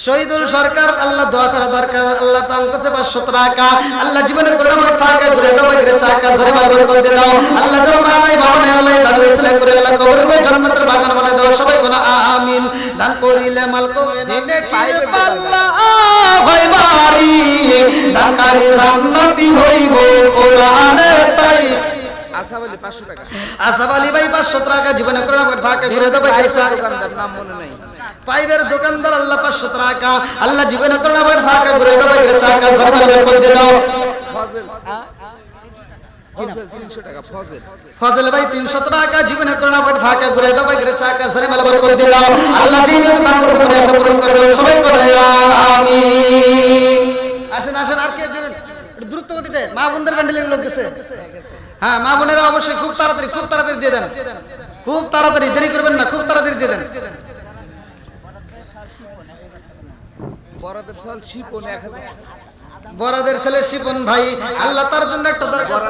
S1: শহীদুল সরকার আল্লাহ দোয়া করা দরকার। আল্লাহ দান করছে 500 টাকা। আল্লাহ জীবনে করে আমার ফাঁকা ঘুরে দাও, বাইরে টাকা সারে মাল বরকত দিয়ে দাও। আল্লাহ যার মা নাই বাবা নাই আল্লাহ দান ইসলাম করে আল্লাহ কবরটাকে জান্নাতের বাগান বানাই দাও। সবাই বলে আমিন। দান করিলে মাল কমে না, নেকির পাল্লা হয় ভারী। দানকারী জান্নাতি হইব কোরআনে তাই। আসাব আলী ভাই 500 টাকা। জীবনে করে আমার ফাঁকা ঘুরে দাও, বাইরে টাকা
S2: নাম মনে নাই।
S1: পাইবের দোকানদার আল্লাহ 500 টাকা। আল্লাহ জীবনে করোনা বাট ফাঁকা ঘুরে দাও, বাইরে টাকা সারে মাল বরকত দিয়ে দাও। ফজল ভাই 300 টাকা। জীবনে করোনা বাট ফাঁকা ঘুরে দাও, বাইরে টাকা সারে মাল বরকত দিয়ে দাও। আল্লাহ যেই নিয়ত দান করতে পারে আশা পূরণ করে দাও। সবাই বলে আমিন। আসেন। আর কে দিবেন? দ্রুত গতিতে মা বোনদের ব্যান্ডেলের লোক গেছে। হ্যাঁ মা বোনেরা অবশ্যই খুব তাড়াতাড়ি দিয়ে দেন। খুব তাড়াতাড়ি, দেরি করবেন না, খুব তাড়াতাড়ি দিয়ে দেন। বরাদের ছেলে শিপন ভাই, আল্লাহ তার জন্য একটা দরখাস্ত।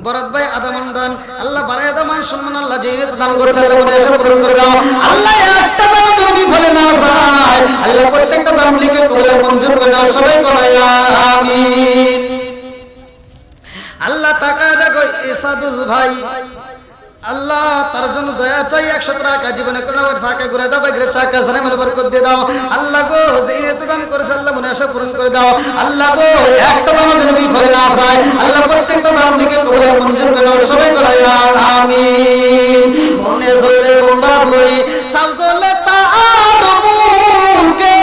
S1: বরাদ ভাই আদামন দান। আল্লাহ বাড়ায় দাও মান সম্মান। আল্লাহ যেই দান করেছে আল্লাহ মনে আশা পূরণ করে দাও। আল্লাহ একটা দান যদি বিফলে না যায়, আল্লাহ প্রত্যেকটা দান লিখে কবুল মঞ্জুর করে দাও। সবাই বলে আমিন। আল্লাহ তাকায় দেখো ইসাদুল ভাই, আল্লাহ তার জন্য দয়া চাই 100 টাকা। জীবনে করোনা ফাঁকা ঘুরে দাও, বাইরে টাকা সারে মাল বরকত দিয়ে দাও। আল্লাহ গো, যে দান করেছে আল্লাহ মনে আশা পূরণ করে দাও। আল্লাহ গো, একটা দান যদি বিফলে না যায়, আল্লাহ প্রত্যেকটা দান দিকে কবুল মঞ্জুর করে দাও। সবাই বলে আমিন। মনে জ্বলে বোমা ভরি সব জ্বলে তার মুখে,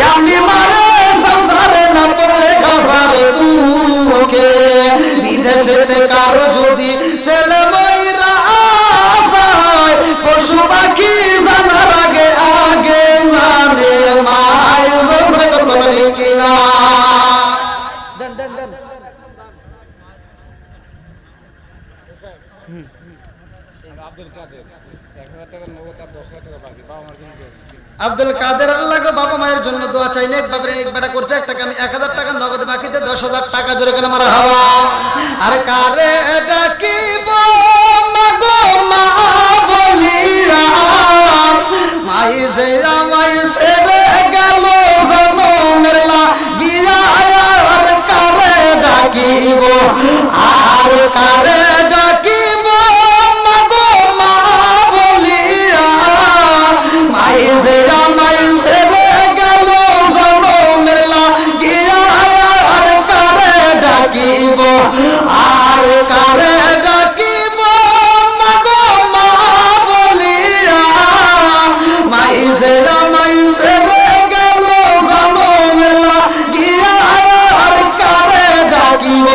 S1: এমনি মারে সংসারে না পড়লে কাসারে দুঃখে। বিদেশেতে কারো যদি ছেলে মইরা যায়, পশু পাখি জানার আগে জানে মায় জোরে কথা ঠিক না। দেন আব্দুল কাদের আল্লাহ গো বাবা মায়ের জন্য দোয়া চাই নেক বাবার নেক বেটা করছে একটা আমি 1000 টাকা নগদ বাকিতে 10000 টাকা জোরে কেন মারা হাওয়া আর কারে ডাকিব মাগো মা বলিরা মাই যে আমাই ছেড়ে গেল জনমের লাগিয়া আর কারে ডাকিব আর কারে ডাকিব মাগো মা বলিরা মাই যে আমাই ছেড়ে গেল জনমের লাগিয়া আর কারে ডাকিব আর কারে ডাকিব মাগো মা বলিয়া মাই যে আমাই ছেড়ে গেল জনমের লাগিয়া আর কারে ডাকিব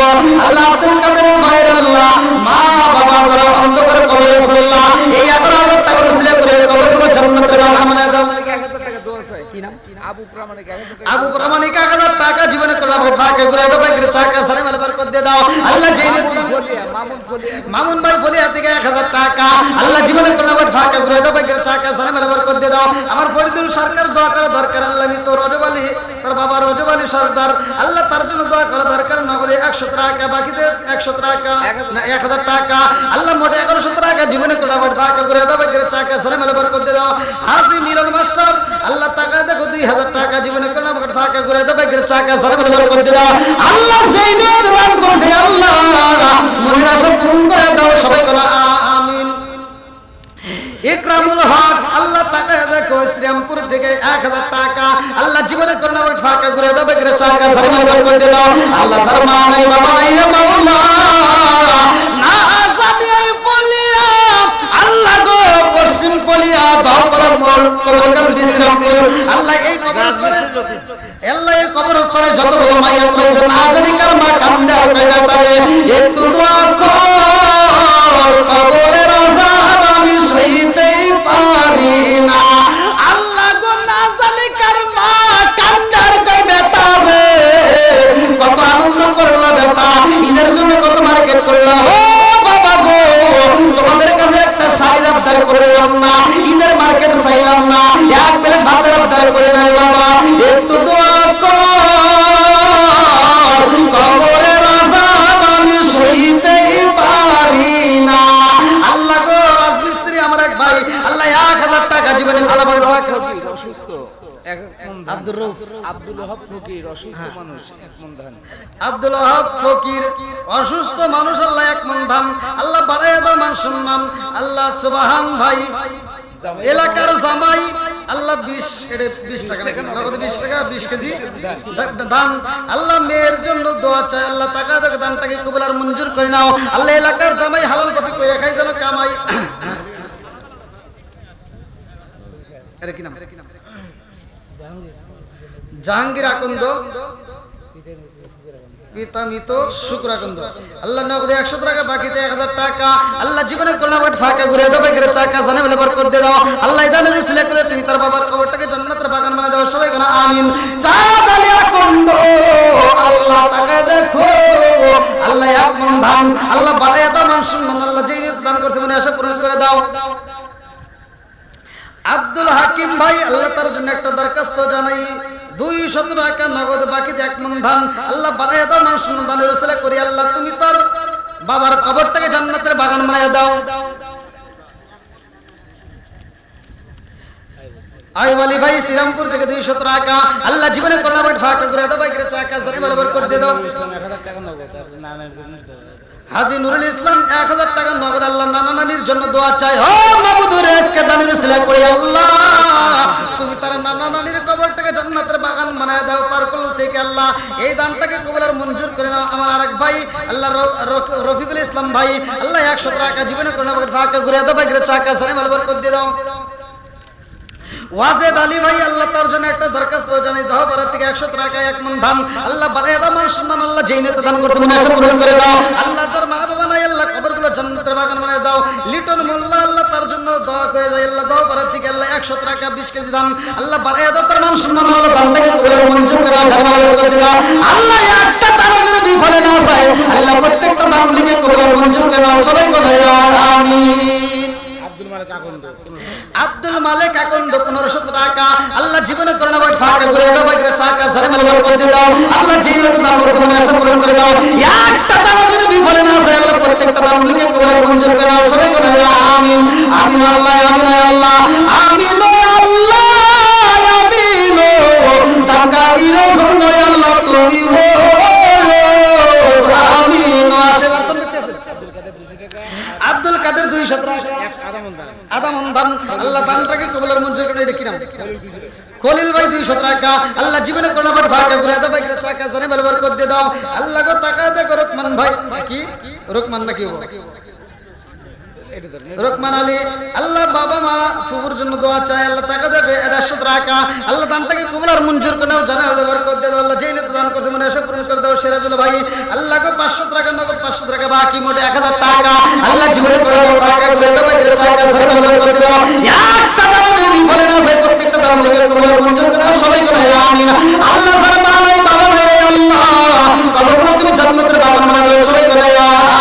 S1: আল্লাহ আব্দুল কাদের মায়ের আল্লাহ মা বাবা যারা অন্ধকার কবরে আল্লাহ এই 11,000 টাকা রসিলা করে কবরগুলো জান্নাতের বাগান বানায় দাও। আবু প্রামাণিক 1000 টাকা জীবনে করলাম ফাঁকে ঘুরে দাও বাইকের চাকা সারে মাল বরকত দিয়ে দাও আল্লাহ জেনে মামুন ভাই ফলিয়া থেকে 1000 টাকা আল্লাহ জীবনে করলাম ফাঁকে ঘুরে দাও বাইকের চাকা সারে মাল বরকত দিয়ে দাও। আমার ফরিদুল সরকার দোয়া করা দরকার আল্লাহ আমি তোর রজবালি তোর বাবা রজবালি সরদার আল্লাহ তার জন্য দোয়া করা দরকার নগদে 100 টাকা বাকিতে 100 টাকা না 1000 টাকা আল্লাহ মোটে 1100 টাকা জীবনে করলাম ফাঁকে ঘুরে দাও বাইকের চাকা সারে মাল বরকত দিয়ে দাও। হাজি মিলন মাস্টার আল্লাহ টাকা দেখো 2000 টাকা জীবনে করলাম ফাঁকা করে দাও বাইকের চাকা সারা বলে বরকত দিয়ে দাও আল্লাহ যেই নিয়ত দান করছে আল্লাহ মনের আশা পূরণ করে দাও সবাই বলো আমিন। ইকরামুল হক আল্লাহ টাকা দেখো শ্রীরামপুর থেকে 1000 টাকা আল্লাহ জীবনে করলাম ফাঁকা করে দাও বাইকের চাকা সারা বলে বরকত দিয়ে দাও আল্লাহ যার মা নাই বাবা নাই রে মাওলা না আজাদি বলিয়া আল্লাহ গো পশ্চিম বলিয়া দাও কবরকাম শ্রীরামপুর আল্লাহ এই কবরস্থানে আল্লাহ এই কবরস্থানে যত মাইয়াত রয়েছে না জানি কার মা কান্দে আর কইরা তারে একটু দোয়া কর কবরের আযাব আমি সইতেই পারি না আল্লাহ গো না জানি কার মা কান্দে আর কইরা তারে কত আনন্দ করলা বেটা ঈদের জন্য কত মার্কেট করলা ও বাবা গো তোমাদের কাছে একটা শাড়ির আবদার করলাম না ঈদের মার্কেট চাইলাম না এক প্লেট ভাতের আবদার করে না বাবা একটু দোয়া কর কবরের আযাব আমি সইতেই পারি না আল্লাহ গো রাজমিস্ত্রি আমার এক ভাই আল্লাহ 1000 টাকা জীবনে ভালো ভালো
S4: অসুস্থ
S1: আব্দুর রউফ
S4: আব্দুল ওহাব ফকির অসুস্থ মানুষ এক মন ধান
S1: আব্দুল ওহাব ফকির অসুস্থ মানুষ আল্লাহ এক মন ধান আল্লাহ বাড়ায় দাও মান সম্মান আল্লাহ সুবহান ভাই এলাকার জামাই আল্লাহ 20 টাকা নগদ 20 টাকা 20 কেজি দান আল্লাহ মেয়ের জন্য দোয়া চাই আল্লাহ টাকা দাও দানটাকে কবুল আর মঞ্জুর করে নাও আল্লাহ এলাকার জামাই হালাল পথে কইরা খাই যেন কামাই আরে কি নাম জাহাঙ্গীর আকন্দ পিতা মৃত শুক্রাকন্দ আল্লাহ নগদে 100 টাকা বাকিতে 1000 টাকা আল্লাহ জীবনে করোনা ফাঁকা ঘুরে দাও বাইকের চাকা জানে বলে বরকত দিয়ে দাও আল্লাহ দানের উসিলা করে তুমি তার বাবার কবরটাকে জান্নাতের বাগান বানায় দাও সবাই বলো আমিন চাঁদ আলী আকন্দ আল্লাহ তাকে দেখো আল্লাহ আপন ধান আল্লাহ বাড়ায় দাও মান সম্মান আল্লাহ যেই নিয়ত দান করছে মনে আশা পূরণ করে দাও। আব্দুল হাকিম ভাই আল্লাহ তার জন্য একটা দরখাস্ত জানাই 200 টাকা নগদ বাকিতে 1 মন ধান আল্লাহ বাড়ায় দাও মান সম্মান দানের উসিলা করি আল্লাহ তুমি তার বাবার কবরটাকে জান্নাতের বাগান বানায় দাও। আইওয়ালি ভাই শ্রীরামপুর থেকে 200 টাকা আল্লাহ জীবনে করোনা ফাঁকা করে দাও বাইকের চাকা জানে বলে বরকত দিয়ে দাও।
S4: 1000 টাকা নগদ আর নানার জন্য
S1: হাজী নুরুল ইসলাম 1000 টাকা নগদ আল্লাহ নানা নানির জন্য দোয়া চাই ও মাবুদুর আজকে দানের উসিলা করি আল্লাহ তুমি তার নানা নানির কবরটাকে জান্নাতের বাগান বানায় দাও পারকুল থেকে আল্লাহ এই দানটাকে কবুল আর মঞ্জুর করে নাও। আমার আরেক ভাই আল্লাহ রফিকুল ইসলাম ভাই আল্লাহ 100 টাকা জীবনে করোনা ফাঁকা ঘুরে দাও বাইকের চাকা জানে বলে বরকত দিয়ে দাও। ওয়াজেদ আলী ভাই আল্লাহ তার জন্য একটা দরখাস্ত জানাই দাও বাড়া থেকে 100 টাকা 1 মন ধান আল্লাহ বাড়ায় দাও মান সম্মান আল্লাহ যেই নিয়ত দান করছে মনে আশা পূরণ করে দাও আল্লাহ তার মা বাবা নাই আল্লাহ কবরগুলো জান্নাতের বাগান বানায় দাও। লিটন মোল্লা আল্লাহ তার জন্য দোয়া করে যায় আল্লাহ দাও বাড়া থেকে আল্লাহ 100 টাকা 20 কেজি ধান আল্লাহ বাড়ায় দাও তার মান সম্মান আল্লাহ দানটাকে কবুল আর মঞ্জুর করে দাও জানা বরকত দিয়ে দাও আল্লাহ একটা দান যদি বিফলে না যায় আল্লাহ প্রত্যেকটা দান লিখে কবুল আর মঞ্জুর করে দাও সবাই কথা আমিন।
S4: আব্দুল
S1: আব্দুল মালিক আকন্দ 1500 টাকা আল্লাহ জীবনে করোনা বাট ফাঁকা করে দাও ভাই চাকা সারে মালবার করে দাও আল্লাহ জীবনে দান করে মনে আশা পূরণ করে দাও একটা দান যদি বিফলে না যায় আল্লাহ প্রত্যেকটা দান লিখে কবুল মঞ্জুর করে দাও সবাই বলে আমিন আমিন আল্লাহ আমিন আল্লাহ আমিন আল্লাহ আমিন দানকারীর জন্য আল্লাহ তুমি আমিন আশীর্বাদ করতেছেন আব্দুল কাদের 200 টাকা আদামন দান আল্লাহ দানটাকে কবুলের মঞ্জুর করে এটা কি নাম খলিল ভাই 200 টাকা আল্লাহ জীবনে কোন বার ভাগ্য ঘুরে দাও ভাই টাকা জানে বলবার করে দিয়ে দাও আল্লাহ গো টাকা দে রহমান ভাই কি রহমান নাকি রহমান আলী আল্লাহ বাবা মা ফুফুর জন্য দোয়া চাই আল্লাহ টাকা দেবে 150 টাকা আল্লাহ দানটাকে কবুলের মঞ্জুর করে নাও জানে বলবার করে দিয়ে দাও আল্লাহ যেই নিতে দান করছে মনে আশা পূরণ করে দাও সিরাজুল ভাই আল্লাহ গো 500 টাকা নগদ 500 টাকা বাকি মোটে 1000 টাকা আল্লাহ জীবনে কোন বার ভাগ্য ঘুরে দাও ভাই টাকা জানে বলবার করে দিয়ে দাও একটা দান যদি বলে না ভাই প্রত্যেকটা দান লিখে কবুলের মঞ্জুর করে নাও সবাই বলে আমিন আল্লাহ সারমালাই বাবা ভাই রে আল্লাহ কবর তুমি জান্নাতের বাবা মানে দাও সবাই বলে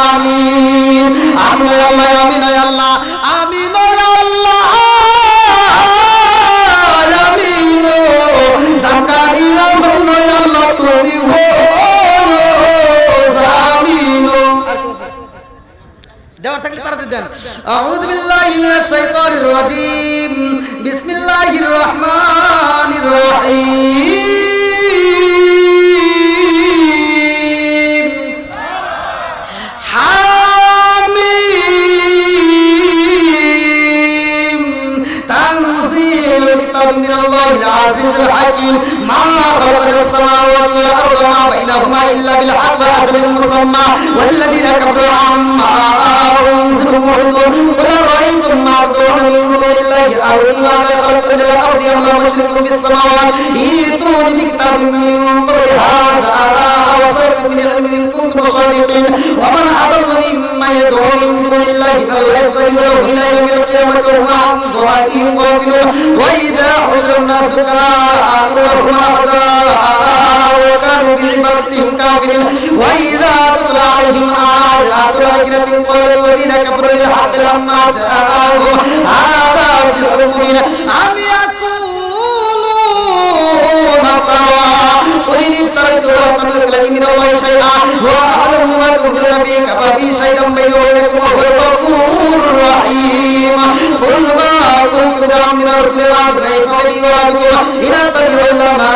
S1: আমিন আমিন আল্লাহ আমিন আল্লাহ আমিন আল্লাহ আমিন দানকারীর জন্য আল্লাহ তুমি হো আমিন দেওয়ার থাকলে তাড়াতাড়ি দেন আউযু বিল্লাহি মিনাশ শাইতানির রাজীম বিসমিল্লাহির রহমানির রহিম হামিম তানজিলুল কিতাবি মিনাল্লাহিল আজিজিল হাকীম মা খালাকাস সামাওয়াতি ওয়াল আরদা ওয়া মা বাইনাহুমা ইল্লা বিল হাক্কি ওয়া আজালিন মুসাম্মা ওয়াল্লাযীনা কাফারু আম্মা أنزلوا معرضون قل أرأيتم ما تدعون من دون الله أروني ماذا خلق من الأرض أم لهم شرك في السماوات ائتوني بكتاب من قبل هذا أو سبق من علم إن كنتم صادقين ومن أضل ممن يدعو من دون الله فلا يستجيب له إلى يوم القيامة وهم عن دعائهم غافلون وإذا حشر الناس كانوا لهم أعداء وكانوا بعبادتهم كافرين وإذا تتلى عليهم آياتنا بينات قال الذين كفروا للحق لما جاءهم هذا سحر مبين أم يقولون افترى قل إن افتريت فأتملك لي من الله شيئا هو أعلم بما تبدون به كفى به شهيدا بيني وبينكم وهو الغفور الرحيم قل ما كنت بدعا من الرسل بعد كيف لي وعدكم إن أتبع إلا ما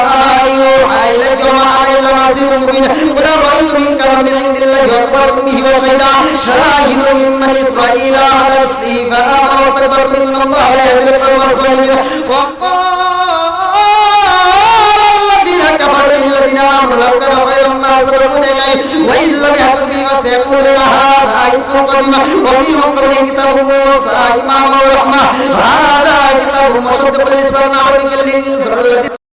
S1: يوحى إليك وما أنا إلا نذير مبين قل أرأيتم إن كان من عند الله وأخبركم به وشهدا شاهد من بني إسرائيل على مثله فآمن واستكبرتم إن الله لا يهدي القوم الظالمين كفروا الذين آمنوا لو كان خيرا ما سبقونا إليه وإن لم يهتدوا به فسيقولون هذا إفك قديم وفي قبله كتاب موسى إماما ورحمة هذا كتاب مصدق لسانا عربيا لينذر الذين